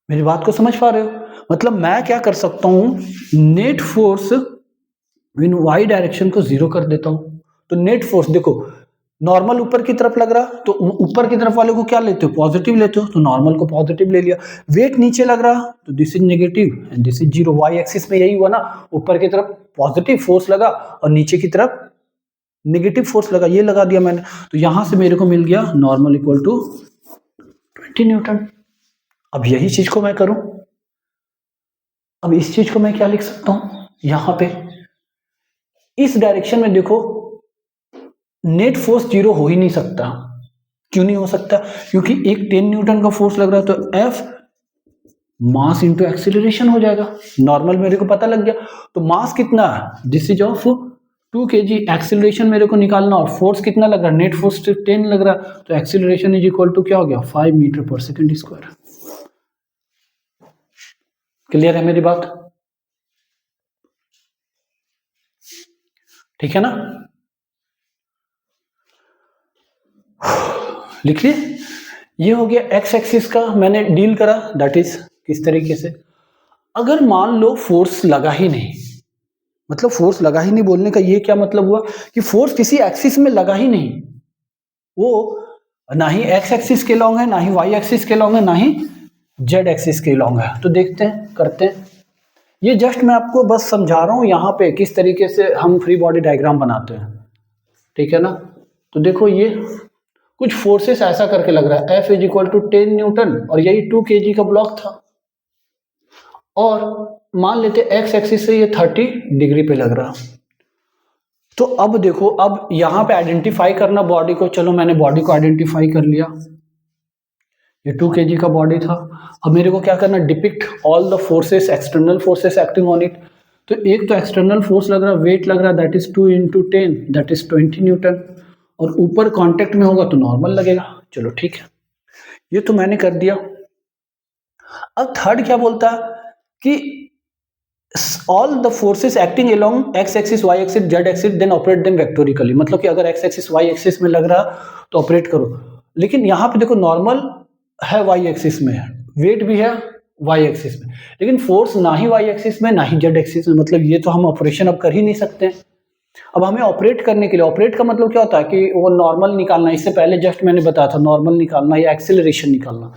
मेरी बात को समझ पा रहे हो, मतलब मैं क्या कर सकता हूं, net force in y direction को 0 कर देता हूं। तो नेट फोर्स देखो, नॉर्मल ऊपर की तरफ लग रहा, तो ऊपर की तरफ वाले को क्या लेते हो, पॉजिटिव लेते हो, तो नॉर्मल को पॉजिटिव ले लिया। वेट नीचे लग रहा तो this is negative and this is 0। y axis में यही हुआ ना, ऊपर की तरफ पॉजिटिव फोर्स लगा और नीचे की तरफ नेगेटिव फोर्स लगा, ये लगा दिया मैंने। तो यहां से मेरे को मिल गया नॉर्मल इक्वल टू 20 न्यूटन। अब यही चीज को मैं करूं, अब इस चीज को मैं क्या लिख सकता हूं, यहां पे इस डायरेक्शन में देखो नेट फोर्स 0 हो ही नहीं सकता। क्यों नहीं हो सकता, क्योंकि एक 10 न्यूटन का फोर्स लग रहा है, तो F मास इंटू एक्सीलरेशन हो जाएगा। नॉर्मल मेरे को पता लग गया, तो मास कितना है, this is of 2 kg, acceleration मेरे को निकालना, और फोर्स कितना लग रहा है, नेट फोर्स 10 लग रहा है, तो एक्सीलरेशन इज इक्वल टू क्या हो गया, 5 metre per second square. Clear है मेरी बात, ठीक है ना। लिख लिए, ये हो गया एक्स एक्सिस का मैंने डील करा, दैट इज किस तरीके से। अगर मान लो फोर्स लगा ही नहीं, मतलब फोर्स लगा ही नहीं बोलने का ये क्या मतलब हुआ कि फोर्स किसी एक्सिस में लगा ही नहीं, वो ना ही एक्स एक्सिस के लॉन्ग है, ना ही वाई एक्सिस के लॉन्ग है, ना ही जेड एक्सिस के लॉन्ग है। तो देखते हैं, करते हैं। ये जस्ट मैं आपको बस समझा रहा हूं यहाँ पे किस तरीके से हम फ्री बॉडी डायग्राम बनाते हैं, ठीक है ना। तो देखो ये कुछ फोर्सेस ऐसा करके लग रहा है, F is equal to 10 newton, और यही 2 kg का ब्लॉक था, और मान लेते एक्स एक्सिस से ये 30 डिग्री पे लग रहा। तो अब देखो, अब यहां पे आइडेंटिफाई करना बॉडी को, चलो मैंने बॉडी को आइडेंटिफाई कर लिया, ये 2 kg का बॉडी था। अब मेरे को क्या करना, depict all the forces, external forces acting on it. तो एक तो एक्सटर्नल फोर्स लग रहा, वेट लग रहा, that is 2 into 10, that is 20 Newton, और ऊपर कांटेक्ट में होगा तो नॉर्मल लगेगा। चलो ठीक है, ये तो मैंने कर दिया। अब थर्ड क्या बोलता है कि all the forces acting along x axis, y axis, z axis, then operate them vectorically. मतलब कि अगर एक्स एक्सिस वाई एक्सिस में लग रहा तो ऑपरेट करो, लेकिन यहां पे देखो नॉर्मल है वाई एक्सिस में, वेट भी है वाई एक्सिस में, लेकिन फोर्स ना ही वाई एक्सिस में ना ही जेड एक्सिस में, मतलब ये तो हम ऑपरेशन अब कर ही नहीं सकते। अब हमें ऑपरेट करने के लिए, ऑपरेट का मतलब क्या होता है कि वो नॉर्मल निकालना, इससे पहले जस्ट मैंने बताया था नॉर्मल निकालना या एक्सेलरेशन निकालना।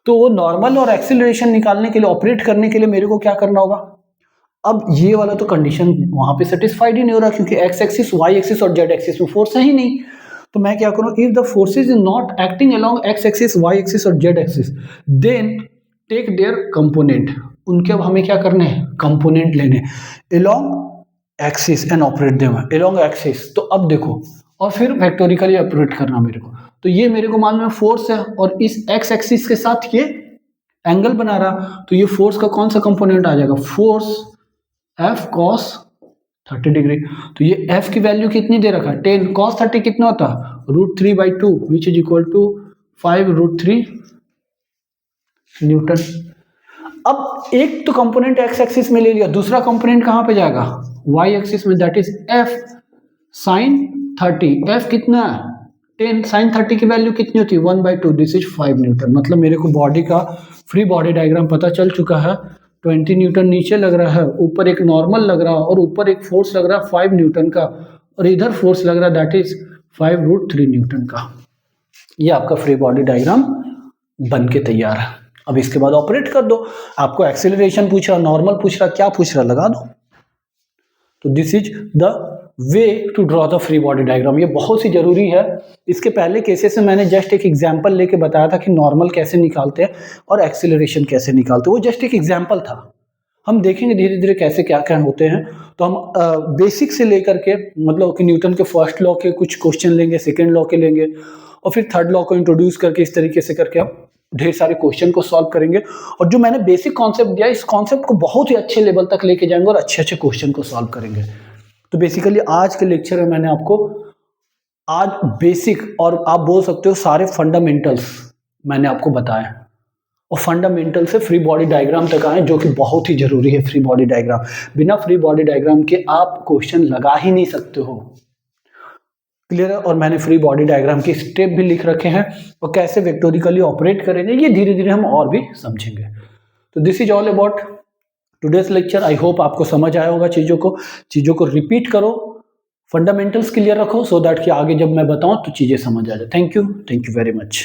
तो वो नॉर्मल और एक्सेलरेशन निकालने के लिए, ऑपरेट करने के लिए मेरे को क्या करना होगा? अब ये वाला तो कंडीशन वहां पे सेटिस्फाइड ही नहीं हो रहा, क्योंकि एक्स एक्सिस, वाई एक्सिस और जेड एक्सिस में फोर्स है ही नहीं। तो मैं क्या करूं, if the forces is not acting along x axis, y axis और z axis, then take their component. उनके अब हमें क्या करने हैं? कंपोनेंट लेने along axis and operate them along axis. तो अब देखो, और फिर वेक्टोरिकली ऑपरेट करना मेरे को। तो ये मेरे को मालूम है फोर्स है, और इस एक्स एक्सिस के साथ ये एंगल बना रहा, तो ये फोर्स का कौन सा कंपोनेंट आ जाएगा? Force F cos 30 degree. तो ये एफ की वैल्यू कितनी दे रखा है? 10 कॉस 30 कितना होता है? √3/2 which is equal to 5√3 newton. अब एक तो कंपोनेंट एक्स एक्सिस में ले लिया, दूसरा कंपोनेंट कहां पे जाएगा? वाई एक्सिस में, that is F sine 30। F कितना है? 10 साइन 30 की वैल्यू कितनी होती है? 1/2, दिस इज 5 न्यूटन। मतलब मेरे को बॉडी का फ्री बॉडी डायग्राम पता चल चुका है। 20 न्यूटन नीचे लग रहा है, ऊपर एक नॉर्मल लग रहा है, और ऊपर एक फोर्स लग रहा है 5 न्यूटन का, और इधर फोर्स लग रहा है दैट इज 5√3 न्यूटन का। ये आपका फ्री बॉडी डायग्राम बन के तैयार है। अब इसके बाद ऑपरेट कर दो। आपको एक्सेलरेशन पूछ रहा, नॉर्मल पूछ रहा, क्या पूछ रहा, लगा दो। तो this is the way to draw the free body diagram. ये बहुत ही जरूरी है। इसके पहले केसेस में मैंने जस्ट एक एग्जांपल लेके बताया था कि नॉर्मल कैसे निकालते हैं और एक्सेलरेशन कैसे निकालते हैं। वो जस्ट एक एग्जांपल था। हम देखेंगे धीरे धीरे कैसे क्या क्या होते हैं। तो हम बेसिक से लेकर के, मतलब कि न्यूटन के फर्स्ट लॉ के कुछ क्वेश्चन लेंगे, सेकेंड लॉ के लेंगे, और फिर थर्ड लॉ को इंट्रोड्यूस करके इस तरीके से करके हम ढेर सारे क्वेश्चन को सॉल्व करेंगे। और जो मैंने बेसिक कॉन्सेप्ट दिया, इस कॉन्सेप्ट को बहुत ही अच्छे लेवल तक लेके जाएंगे और अच्छे अच्छे क्वेश्चन को सॉल्व करेंगे। तो बेसिकली आज के लेक्चर में मैंने आपको आज बेसिक, और आप बोल सकते हो सारे फंडामेंटल्स मैंने आपको बताया, और फंडामेंटल से फ्री बॉडी डायग्राम तक आए, जो कि बहुत ही जरूरी है। फ्री बॉडी डायग्राम, बिना फ्री बॉडी डायग्राम के आप क्वेश्चन लगा ही नहीं सकते हो। क्लियर है? और मैंने फ्री बॉडी डायग्राम के स्टेप भी लिख रखे हैं, और कैसे वेक्टोरिकली ऑपरेट करेंगे ये धीरे धीरे हम और भी समझेंगे। तो this is all about today's lecture. I hope आपको समझ आया होगा। चीज़ों को रिपीट करो, फंडामेंटल्स क्लियर रखो, सो दैट कि आगे जब मैं बताऊं तो चीज़ें समझ आ जाए। Thank you very much.